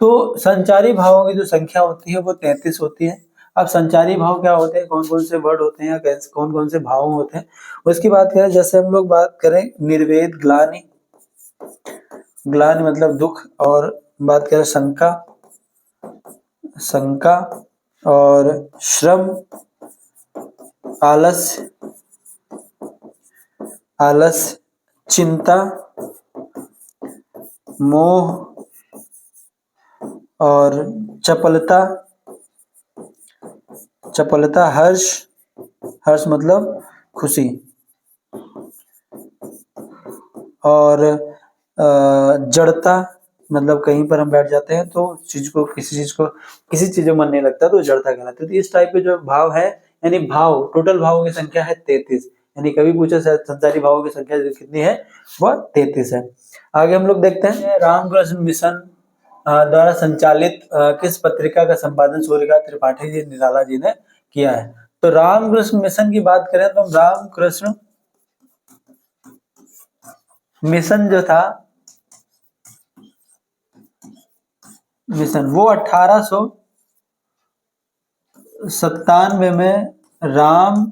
तो संचारी भावों की जो संख्या होती है वो 33 होती है। अब संचारी भाव क्या होते हैं, कौन कौन से वर्ड होते हैं, कौन कौन से भाव होते हैं, उसकी बात करें। जैसे हम लोग बात करें निर्वेद, ग्लानि मतलब दुख, और बात करें शंका और श्रम, आलस्य, चिंता, मोह और चपलता, हर्ष मतलब खुशी, और जड़ता मतलब कहीं पर हम बैठ जाते हैं तो किसी चीज में मन नहीं लगता तो जड़ता कहलाती है। तो इस टाइप के जो भाव है, यानी भाव, टोटल भावों की संख्या है 33। यानी कभी पूछा संचारी भावों की संख्या कितनी है, वह 33 है। आगे हम लोग देखते हैं रामकृष्ण मिशन द्वारा संचालित किस पत्रिका का संपादन सूर्यकांत त्रिपाठी जी निराला जी ने किया है। तो रामकृष्ण मिशन की बात करें तो रामकृष्ण मिशन जो था वो 1897 में राम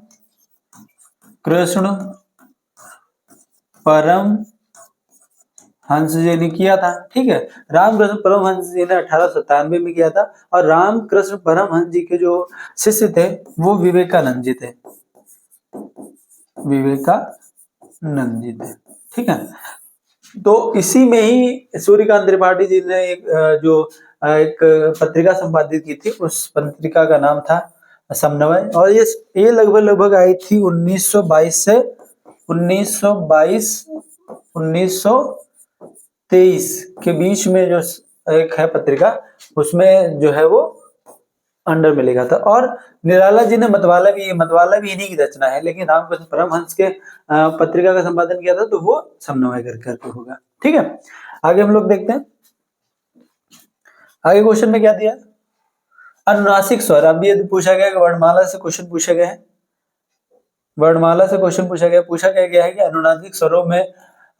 कृष्ण परम हंस जी ने किया था। ठीक है, रामकृष्ण परमहंस जी ने 1897 में किया था। और रामकृष्ण परमहंस जी के जो शिष्य थे वो विवेकानंद जी थे। ठीक है, तो इसी में ही सूर्यकांत त्रिपाठी जी ने एक पत्रिका संपादित की थी। उस पत्रिका का नाम था समन्वय। और ये लगभग आई थी 1922 से 1923 के बीच में। जो एक है पत्रिका, उसमें जो है वो अंडर में लिखा था। और निराला जी ने मतवाला भी इन्हीं की रचना है, लेकिन रामकृष्ण परमहंस के पत्रिका का संपादन किया था तो वो समन्वय करके होगा। ठीक है, आगे हम लोग देखते हैं। आगे क्वेश्चन में क्या दिया, अनुनासिक स्वर, अब ये पूछा गया कि वर्णमाला से क्वेश्चन पूछे गए हैं, वर्णमाला से क्वेश्चन पूछा गया है कि अनुनासिक स्वरों में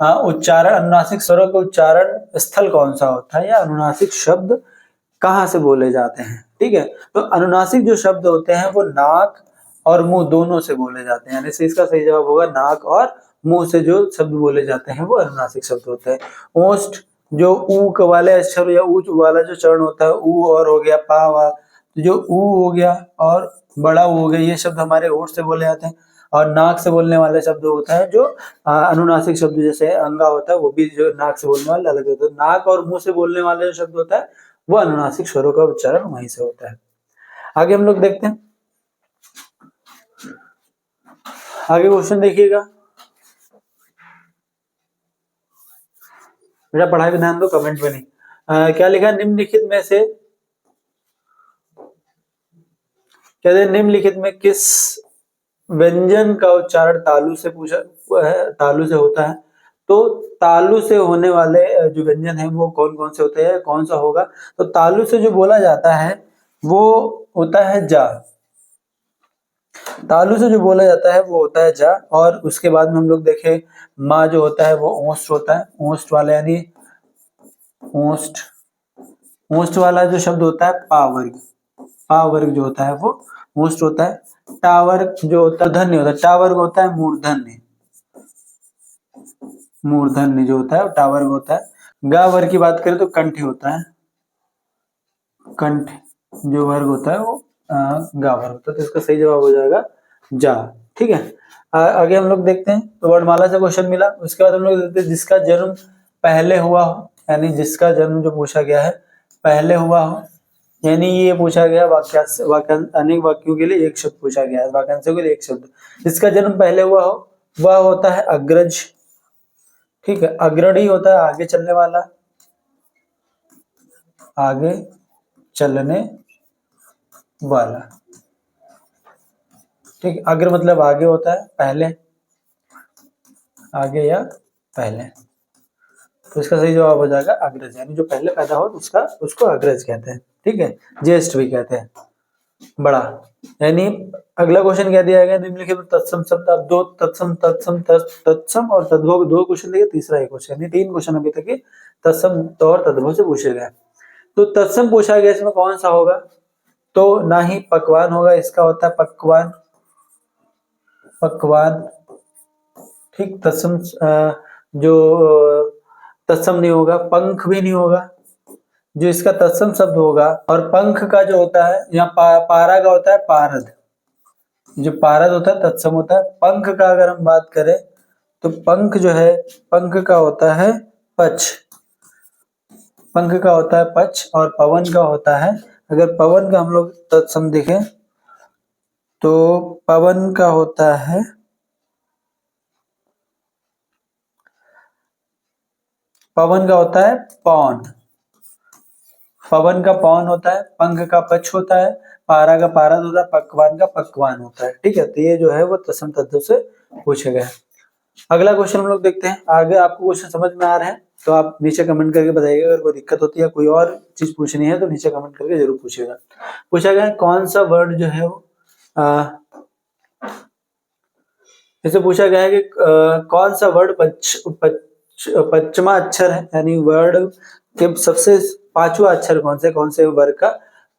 उच्चारण, अनुनासिक स्वरों के उच्चारण स्थल कौन सा होता है, या अनुनासिक शब्द कहाँ से बोले जाते हैं। ठीक है, तो अनुनासिक जो शब्द होते हैं वो नाक और मुंह दोनों से बोले जाते हैं, यानी से इसका सही जवाब होगा नाक और मुंह से जो शब्द बोले जाते हैं वो अनुनासिक शब्द होते हैं। ओष्ठ, जो ऊ वाले अक्षर या ऊ वाला जो चरण होता है, ऊ और हो गया पा वा, तो जो ऊ हो गया और बड़ा ऊ हो गया, ये शब्द हमारे ओठ से बोले जाते हैं। और नाक से बोलने वाले शब्द होता है जो अनुनासिक शब्द, जैसे अंगा होता है वो भी जो नाक से बोलने वाले अलग होता है। नाक और मुंह से बोलने वाले जो शब्द होता है वो अनुनासिक स्वरों का उच्चारण वहीं से होता है। आगे हम लोग देखते हैं, आगे क्वेश्चन देखिएगा, बेटा पढ़ाई पे ध्यान दो, कमेंट में नहीं। क्या लिखा, निम्नलिखित में से, कहते हैं निम्नलिखित में किस व्यंजन का उच्चारण तालु से तालु से होता है। तो तालु से होने वाले जो व्यंजन है वो कौन कौन से होते हैं, कौन सा होगा। तो तालु से जो बोला जाता है वो होता है जा, तालु से जो बोला जाता है वो होता है जा। और उसके बाद में हम लोग देखें माँ जो होता है वो ओष्ठ होता है, ओष्ठ वाला, यानी ओष्ठ, ओष्ठ वाला जो शब्द होता है पा वर्ग, पा वर्ग जो होता है वो ओष्ठ होता है। टा वर्ग जो होता है धन्य होता है, टा वर्ग होता है मूर्धन्य, मूर्धन्य जो होता है टा वर्ग होता है। गा वर्ग की बात करें तो कंठ होता है, कंठ जो वर्ग होता है वो गा वर्ग होता है, तो इसका सही जवाब हो जाएगा जा। ठीक है, आगे हम लोग देखते हैं, तो वर्णमाला से क्वेश्चन मिला। उसके बाद हम लोग देखते हैं जिसका जन्म पहले हुआ हो, यानी जिसका जन्म जो पूछा गया है पहले हुआ हो, यानी ये पूछा गया अनेक वाक्यों के लिए एक शब्द पूछा गया है, वाक्यांशों के लिए एक शब्द। जिसका जन्म पहले हुआ हो वह होता है अग्रज। ठीक है, अग्रणी होता है आगे चलने वाला, आगे चलने वाला। ठीक, अग्र मतलब आगे होता है, पहले, आगे या पहले, तो इसका सही जवाब हो जाएगा अग्रज, यानी जो पहले पैदा हो उसका उसको अग्रज कहते हैं। ठीक है, ज्येष्ठ भी कहते हैं, बड़ा। यानी अगला क्वेश्चन क्या दिया गया, निम्नलिखित में तत्सम शब्द, अब दो तत्सम तत्सम तत्सम और तद्भव दो क्वेश्चन दिए, तीसरा एक क्वेश्चन, यानी तीन क्वेश्चन अभी तक तत्सम और तद्भव से पूछे गए। तो तत्सम पूछा गया, इसमें कौन सा होगा, तो ना ही पकवान होगा, इसका होता है पकवान, पकवान। ठीक, तत्सम जो तत्सम नहीं होगा, पंख भी नहीं होगा, जो इसका तत्सम शब्द होगा। और पंख का जो होता है यहाँ पारा का होता है पारद, जो पारद होता है तत्सम होता है। पंख का अगर हम बात करें तो पंख जो है, पंख का होता है पक्ष, पंख का होता है पक्ष। और पवन का होता है, अगर पवन का हम लोग तत्सम देखें तो पवन का होता है, पवन का होता है पौन, पवन का पौन होता है, पंख का पक्ष होता है, पारा का पारद होता है, पकवान का पकवान होता है। ठीक है, तो ये जो है वो तत्सम तद्भव से पूछे गए। अगला क्वेश्चन हम लोग देखते हैं। आगे आपको क्वेश्चन समझ में आ रहा है तो आप नीचे कमेंट करके बताइएगा, अगर कोई दिक्कत होती है, कोई और चीज पूछनी है तो नीचे कमेंट करके जरूर पूछिएगा। पूछा गया कौन सा वर्ड जो है वो जैसे पूछा गया है कि कौन सा वर्ड पश्चिमा अक्षर है, यानी वर्ड के सबसे पांचवा अक्षर कौन से वर्ग का।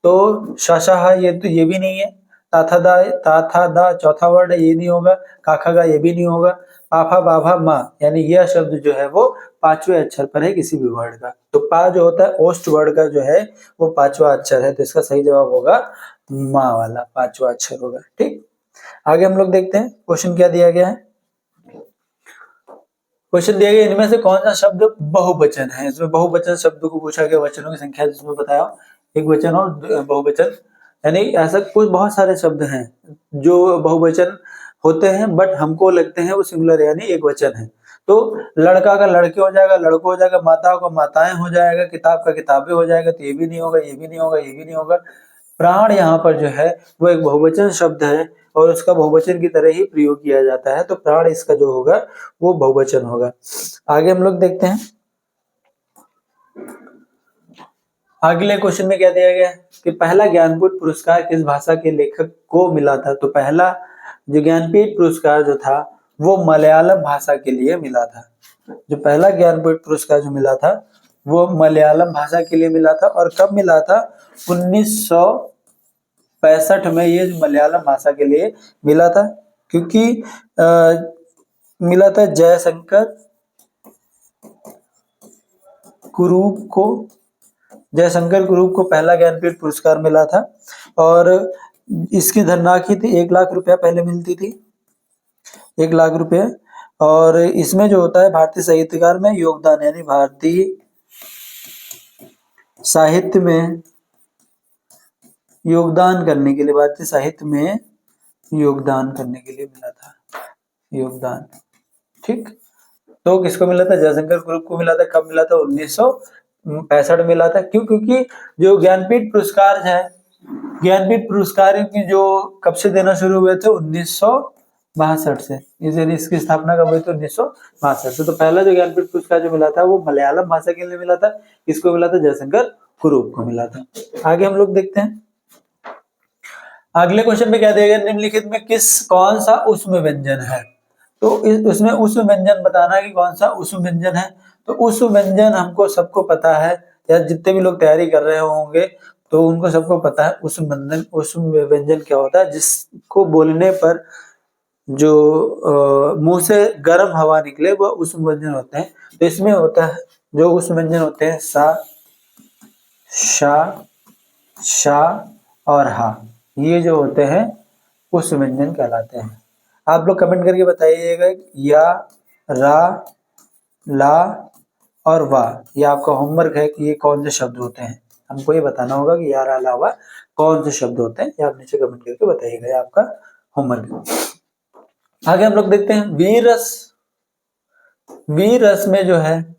तो शाशाहा ये तो ये भी नहीं है, ताथा दा चौथा वर्ड है, ये नहीं होगा। काखा का ये भी नहीं होगा। पाफा बाभा माँ, यानी यह शब्द जो है वो पांचवें अक्षर पर है किसी भी वर्ड का। तो पा जो होता है ओष्ठ वर्ड का जो है वो पांचवा अक्षर है, तो इसका सही जवाब होगा माँ वाला पांचवा अक्षर होगा। ठीक, आगे हम लोग देखते हैं क्वेश्चन क्या दिया गया है। क्वेश्चन दिया गया इनमें से कौन सा शब्द बहुवचन है। इसमें बहुवचन शब्द को पूछा गया, वचनों की संख्या जिसमें बताया एक वचन और बहुवचन, यानी ऐसा कुछ बहुत सारे शब्द हैं जो बहुवचन होते हैं बट हमको लगते हैं वो सिंगुलर यानी एक वचन है। तो लड़का का लड़के हो जाएगा, लड़कों हो जाएगा, माताओं का माताएं हो जाएगा, किताब का किताबें हो जाएगा, तो ये भी नहीं होगा, ये भी नहीं होगा, ये भी नहीं होगा। प्राण यहाँ पर जो है वो एक बहुवचन शब्द है और उसका बहुवचन की तरह ही प्रयोग किया जाता है, तो प्राण इसका जो होगा वो बहुवचन होगा। आगे हम लोग देखते हैं, अगले क्वेश्चन में क्या दिया गया कि पहला ज्ञानपीठ पुरस्कार किस भाषा के लेखक को मिला था। तो पहला जो ज्ञानपीठ पुरस्कार जो था वो मलयालम भाषा के लिए मिला था। जो पहला ज्ञानपीठ पुरस्कार जो मिला था वो मलयालम भाषा के लिए मिला था। और कब मिला था? 1965 में ये मलयालम भाषा के लिए मिला था, क्योंकि मिला था जयशंकर कुरूप को। जयशंकर कुरूप को पहला ज्ञानपीठ पुरस्कार मिला था और इसकी धनराशि थी 1 लाख रुपया पहले मिलती थी, 1 लाख रुपये। और इसमें जो होता है भारतीय साहित्यकार में योगदान, यानी भारतीय साहित्य में योगदान करने के लिए, भारतीय साहित्य में योगदान करने के लिए मिला था, योगदान। ठीक, तो किसको मिला था? जयशंकर कुरूप को मिला था। कब मिला था? 1965 मिला था। क्यों? क्योंकि जो ज्ञानपीठ पुरस्कार है, ज्ञानपीठ पुरस्कार की जो कब से देना शुरू हुए थे? 1962 से। इसकी स्थापना कब हुई थी? 1962 से। तो पहला जो ज्ञानपीठ पुरस्कार जो मिला था वो मलयालम भाषा के लिए मिला था। किसको मिला था? जयशंकर कुरूप को मिला था। आगे हम लोग देखते हैं। अगले क्वेश्चन में क्या दिया गया? निम्नलिखित में कौन सा उष्म व्यंजन है? तो उसमें उष्म व्यंजन बताना है कि कौन सा उष्म व्यंजन है। तो उष्म व्यंजन हमको सबको पता है, या जितने भी लोग तैयारी कर रहे होंगे तो उनको सबको पता है उष्म व्यंजन क्या होता है। जिसको बोलने पर जो मुंह से गर्म हवा निकले वह उष्म व्यंजन होते हैं। तो इसमें होता है जो उष्म व्यंजन होते हैं सा, शा, शा और हा, ये जो होते हैं उष्म व्यंजन कहलाते हैं। आप लोग कमेंट करके बताइएगा या, रा, ला और वाह, ये आपका होमवर्क है कि ये कौन से शब्द होते हैं। हमको ये बताना होगा कि या, रा, ला, वाह कौन से शब्द होते हैं। ये आप नीचे कमेंट करके बताइएगा, ये आपका होमवर्क है। आगे हम लोग देखते हैं वीर रस। वीर रस में जो है,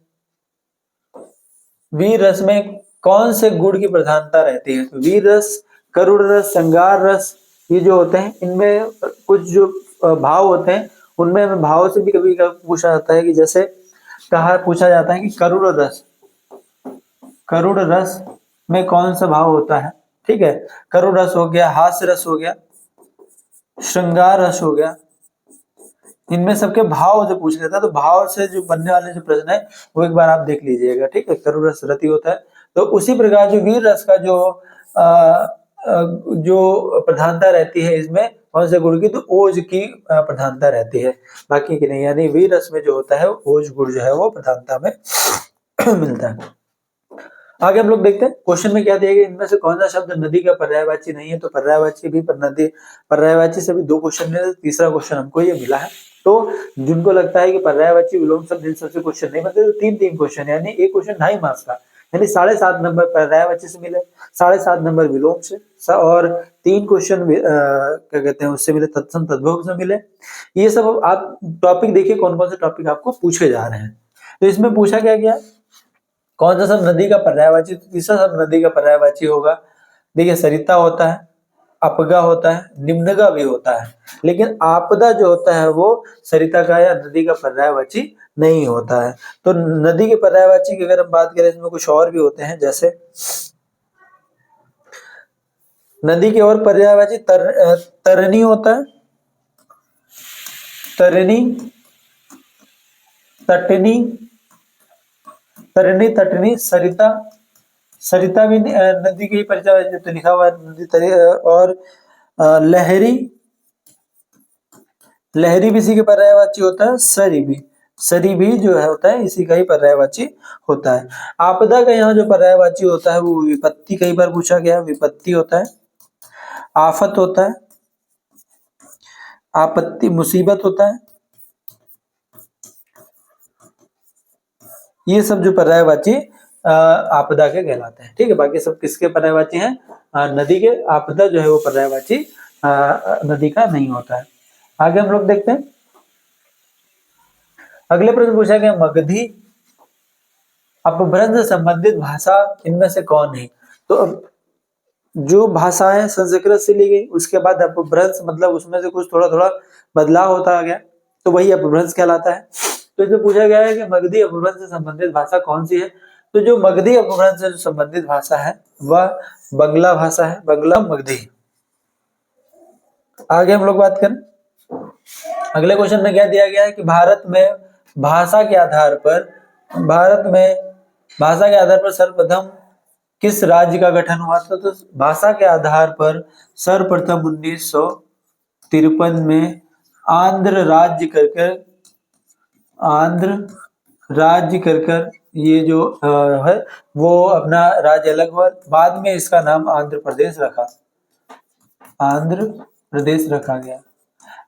वीर रस में कौन से गुण की प्रधानता रहती है? तो वीर रस, करुण रस, श्रृंगार रस, ये जो होते हैं इनमें कुछ जो भाव होते हैं उनमें भाव से भी कभी कभी पूछा जाता है कि जैसे पूछा जाता है कि करुण रस, करुण रस में कौन सा भाव होता है? ठीक है, करुण रस हो गया, हास्य रस हो गया, श्रृंगार रस हो गया। इनमें सबके भाव जो पूछ लेता है, तो भाव से जो बनने वाले जो प्रश्न है वो एक बार आप देख लीजिएगा। ठीक है, करुण रस रति होता है। तो उसी प्रकार जो वीर रस का जो प्रधानता रहती है, इसमें कौन से गुण की? तो ओज की प्रधानता रहती है, बाकी की नहीं। यानी वीर रस में जो होता है ओज गुण जो है वो प्रधानता में मिलता है। आगे हम लोग देखते हैं क्वेश्चन में क्या दिया गया, इनमें से कौन सा शब्द नदी का पर्यायवाची नहीं है? तो पर्यायवाची भी नदी, पर्यायवाची से भी 2 क्वेश्चन में तीसरा क्वेश्चन हमको ये मिला है। तो जिनको लगता है कि पर्यायवाची विलोम शब्द इन सबसे क्वेश्चन नहीं बनते, तो 3 क्वेश्चन, यानी एक क्वेश्चन 2.5 मार्क्स का, यानी 7.5 नंबर पर्यायवाची से मिले, 7.5 नंबर विलोम से, और 3 क्वेश्चन क्या कहते हैं उससे मिले, तत्सम तद्भव से मिले। ये सब आप टॉपिक देखिए कौन कौन से टॉपिक आपको पूछे जा रहे हैं। तो इसमें पूछा क्या गया, कौन सा सब नदी का पर्यायवाची? तो तीसरा सब नदी का पर्यायवाची होगा। देखिए, सरिता होता है, अपगा होता है, निम्नगा भी होता है, लेकिन आपदा जो होता है वो सरिता का या नदी का पर्यायवाची नहीं होता है। तो नदी के पर्यायवाची की अगर हम बात करें, इसमें कुछ और भी होते हैं, जैसे नदी के और पर्यायवाची तरनी होता है, तरनी, तटनी, तरनी, तटनी, सरिता, सरिता भी नदी के ही पर्यायवाची तो लिखा हुआ है नदी। और लहरी, लहरी भी इसी के पर्यायवाची होता है। सरी भी, सरी भी जो है होता है इसी का ही पर्यायवाची होता है। आपदा का यहाँ जो पर्यायवाची होता है वो विपत्ति, कई बार पूछा गया, विपत्ति होता है। आफत होता है, आपत्ति, मुसीबत होता है। ये सब जो पर्यायवाची आपदा के कहलाते हैं। ठीक है, बाकी सब किसके पर्यायवाची हैं? नदी के। आपदा जो है वो पर्यायवाची नदी का नहीं होता है। आगे हम लोग देखते हैं, अगले प्रश्न पूछा गया मगधी अपभ्रंश संबंधित भाषा इनमें से कौन है? तो जो भाषाएं संस्कृत से ली गई, उसके बाद अपभ्रंश मतलब उसमें से कुछ थोड़ा थोड़ा बदलाव होता गया, तो वही अपभ्रंश कहलाता है। तो इसमें पूछा गया है कि मगधी अपभ्रंश से संबंधित भाषा कौन सी है? तो जो मगधी अपभ्रंश से जो संबंधित भाषा है वह बंगला भाषा है, बंगला मगधी। आगे हम लोग बात करें, अगले क्वेश्चन में क्या दिया गया है कि भारत में भाषा के आधार पर सर्वप्रथम किस राज्य का गठन हुआ था? तो भाषा के आधार पर सर्वप्रथम 1953 में आंध्र राज्य कर ये जो है वो अपना राज्य अलग हुआ। बाद में इसका नाम आंध्र प्रदेश रखा गया।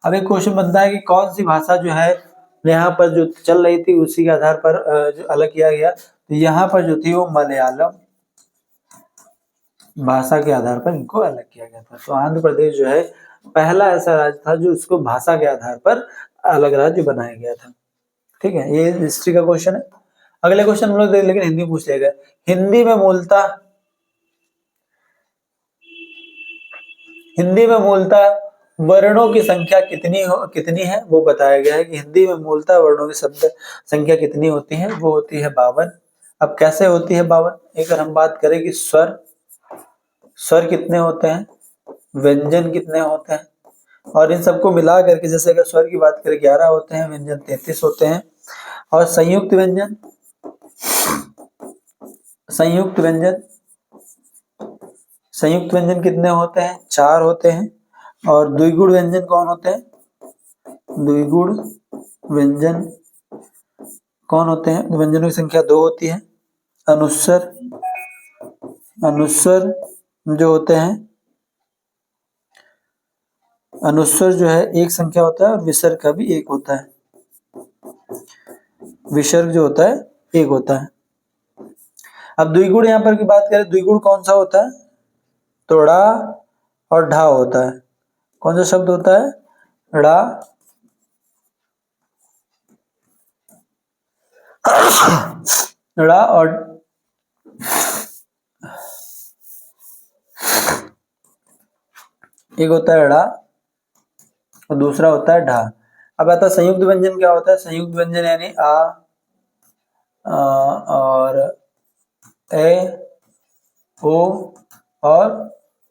अब एक क्वेश्चन बनता है कि कौन सी भाषा जो है यहाँ पर जो चल रही थी उसी के आधार पर जो अलग किया गया। तो यहाँ पर जो थी वो मलयालम भाषा के आधार पर इनको अलग किया गया था। तो आंध्र प्रदेश जो है पहला ऐसा राज्य था जो उसको भाषा के आधार पर अलग राज्य बनाया गया था। ठीक है, ये हिस्ट्री का क्वेश्चन है। अगले क्वेश्चन हम लोग देख, लेकिन हिंदी पूछ लिया गया। हिंदी में मूलतः वर्णों की संख्या कितनी है वो बताया गया है कि हिंदी में मूलतः वर्णों की संख्या कितनी होती है, वो होती है 52। अब कैसे होती है 52? एक हम बात करें कि स्वर कितने होते हैं, व्यंजन कितने होते हैं, और इन सबको मिला करके, जैसे अगर स्वर की बात करें 11 होते हैं, व्यंजन 33 होते हैं, और संयुक्त व्यंजन कितने होते हैं? 4 होते हैं। और द्विगुण व्यंजन कौन होते हैं? द्विगुण व्यंजन कौन होते हैं? व्यंजनों की संख्या 2 होती है। अनुस्वर जो होते हैं, अनुस्वर जो है एक संख्या होता है, और विसर्ग का भी एक होता है। विसर्ग जो होता है एक होता है। अब द्विगुण यहाँ पर की बात करें, द्विगुण कौन सा होता है? तो ड़ा और ढा होता है। कौन सा शब्द होता है? ड़ा और एक होता है ड़ा और दूसरा होता है ढा। अब आता है संयुक्त व्यंजन। क्या होता है संयुक्त व्यंजन? यानी और ए, ओ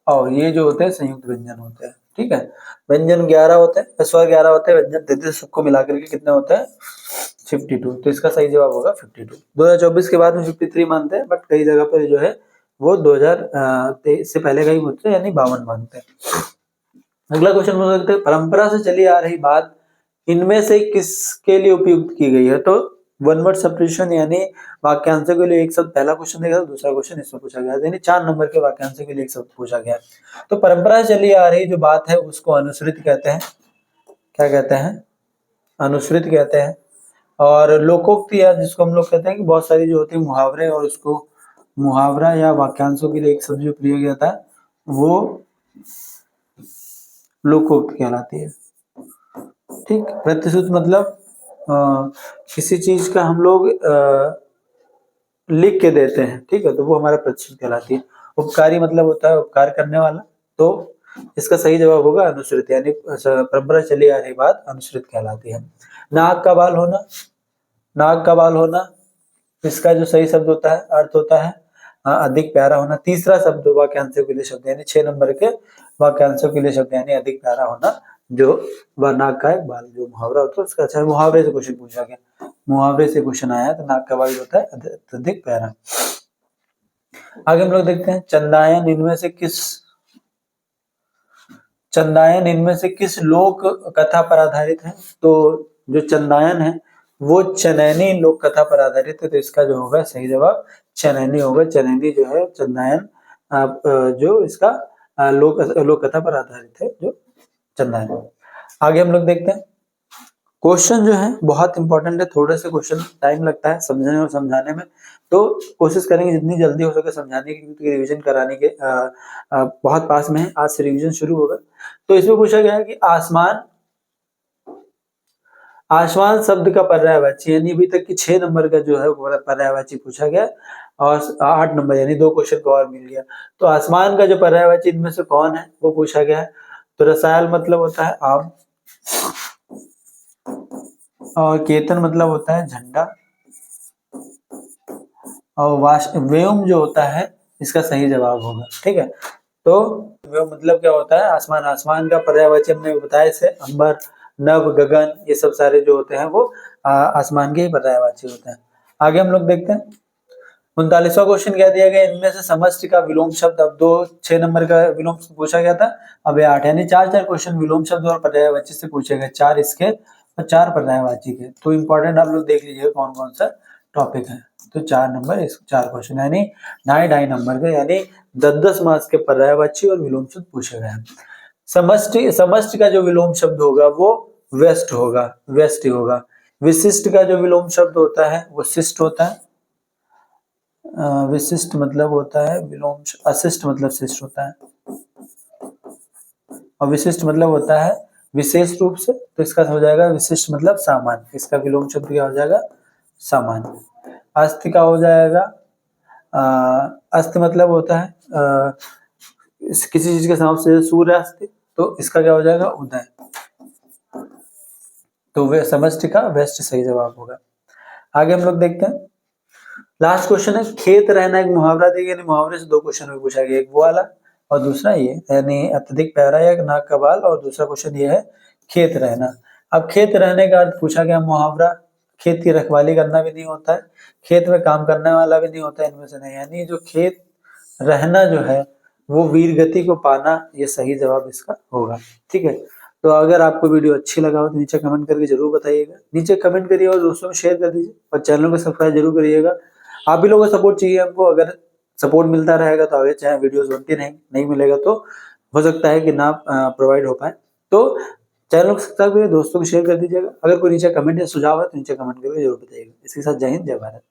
और ये जो होते हैं संयुक्त व्यंजन होते हैं। ठीक है, व्यंजन 11 होते हैं, स्वर 11 होते हैं, व्यंजन 33, सबको मिलाकर के कितने होते हैं? 52। तो इसका सही जवाब होगा 52। 2024 के बाद में 53 मानते हैं, बट कई जगह पर जो है वो 2023 से पहले का ही होते हैं, यानी 52 मानते हैं। अगला क्वेश्चन बोल सकते हैं, परंपरा से चली आ रही बात इनमें से किसके लिए उपयुक्त की गई है? तो वन वर्ड सब्स्टिट्यूशन यानी वाक्यांशों के लिए एक शब्द, पहला क्वेश्चन देखा, दूसरा क्वेश्चन इसमें पूछा गया, यानी 4 नंबर के वाक्यांशों के लिए एक शब्द पूछा गया। तो परंपरा से चली आ रही जो बात है उसको अनुश्रुति कहते हैं। क्या कहते हैं? अनुश्रुति कहते हैं। और लोकोक्ति, या जिसको हम लोग कहते हैं कि बहुत सारी जो होती है मुहावरे, और उसको मुहावरा या वाक्यांशों के लिए एक शब्द जो प्रयोग किया था वो लोकोक्ति कहलाती है। ठीक, प्रतिश्रुत मतलब किसी चीज का हम लोग लिख के देते हैं, ठीक है, तो वो हमारा प्रतिश्रुत कहलाती है। उपकारी मतलब होता है उपकार करने वाला। तो इसका सही जवाब होगा अनुश्रुत, यानी परंपरा चली आ रही बात अनुश्रुत कहलाती है। नाक का बाल होना, इसका जो सही शब्द होता है, अर्थ होता है अधिक प्यारा होना। तीसरा शब्द वाक्यांशों के लिए शब्द, यानी 6 नंबर के वाक्यांशों के लिए शब्द, यानी अधिक प्यारा होना, जो नाक का एक बाल जो मुहावरा होता है उसका। अच्छा, मुहावरे से क्वेश्चन पूछा गया, मुहावरे से क्वेश्चन आया, तो नाक का बाल होता है अत्यधिक प्यारा। आगे हम लोग देखते हैं, चंदायन इनमें से किस लोक कथा पर आधारित है? तो जो चंदायन है वो चनैनी लोक कथा पर आधारित है। तो इसका जो होगा सही जवाब चनैनी होगा। चनैनी जो है चंदायन जो इसका लोक कथा पर आधारित है, जो चंदायन। आगे हम लोग देखते हैं, क्वेश्चन जो है बहुत इंपॉर्टेंट है, थोड़े से क्वेश्चन टाइम लगता है समझने और समझाने में, तो कोशिश करेंगे जितनी जल्दी हो सके समझाने की, क्योंकि रिवीजन कराने के बहुत पास में है, आज से रिवीजन शुरू होगा। तो इसमें पूछा गया है कि आसमान शब्द का पर्यायवाची, यानी अभी तक की 6 नंबर का जो है पर्यायवाची पूछा गया, और 8 नंबर यानी 2 क्वेश्चन को और मिल गया। तो आसमान का जो पर्यायवाची इनमें से कौन है वो पूछा गया है। तो रसायल मतलब होता है आम, और केतन मतलब होता है झंडा, और व्योम जो होता है इसका सही जवाब होगा। ठीक है, तो व्योम मतलब क्या होता है, आसमान। आसमान का पर्यायवाची हमने बताया इसे अंबर, नभ, गगन, ये सब सारे जो होते हैं वो आसमान के ही पर्यायवाची होते हैं। आगे हम लोग देखते हैं 39वां क्वेश्चन क्या दिया गया, इनमें से समष्टि का विलोम शब्द। अब 6 नंबर का विलोम पूछा गया था, अब 8 यानी 4 क्वेश्चन विलोम शब्द और पर्यायवाची से पूछे गए, 4 इसके और 4 पर्यायवाची के। तो इंपॉर्टेंट आप लोग देख लीजिए कौन कौन सा टॉपिक है। तो 4 नंबर इस 4 क्वेश्चन यानी 2.5 नंबर के, यानी 10 मार्क्स के पर्यायवाची और विलोम शब्द पूछे गए हैं। समष्टि का जो विलोम शब्द होगा वो वेस्ट होगा, वेस्ट होगा। विशिष्ट का जो विलोम शब्द होता है वो शिष्ट होता है। विशिष्ट मतलब होता है विलोम, अशिष्ट मतलब शिष्ट होता है, और विशिष्ट मतलब होता है विशेष रूप से। तो इसका हो जाएगा विशिष्ट मतलब सामान्य, इसका विलोम शब्द क्या हो जाएगा, सामान्य। अस्ति का हो जाएगा अस्त मतलब होता है किसी चीज के समाप्त से सूर्य अस्ति, तो इसका क्या हो जाएगा, उदय। तो वे समष्टि का वेस्ट सही जवाब होगा। आगे हम लोग देखते हैं, लास्ट क्वेश्चन है खेत रहना, एक मुहावरा दिया गया, मुहावरे से 2 क्वेश्चन में पूछा गया, एक वो वाला और दूसरा ये, यानी अत्यधिक प्यारा या नाक का बाल, और दूसरा क्वेश्चन ये है खेत रहना। अब खेत रहने का अर्थ पूछा गया मुहावरा, खेत की रखवाली करना भी नहीं होता है, खेत में काम करने वाला भी नहीं होता है, इनमें से नहीं, यानी जो खेत रहना जो है वो वीर गति को पाना, ये सही जवाब इसका होगा। ठीक है, तो अगर आपको वीडियो अच्छी लगा हो तो नीचे कमेंट करके जरूर बताइएगा, नीचे कमेंट करिए और दोस्तों को शेयर कर दीजिए, और चैनल को सब्सक्राइब जरूर करिएगा। आप भी लोगों को सपोर्ट चाहिए हमको, अगर सपोर्ट मिलता रहेगा तो आगे चाहे वीडियोस बनती रहेंगी, नहीं मिलेगा तो हो सकता है कि ना प्रोवाइड हो पाए। तो चैनल को सब्सक्राइब करिए, दोस्तों को शेयर कर दीजिएगा। अगर कोई नीचे कमेंट या सुझाव है तो नीचे कमेंट करके जरूर बताइएगा। इसके साथ जय हिंद, जय भारत।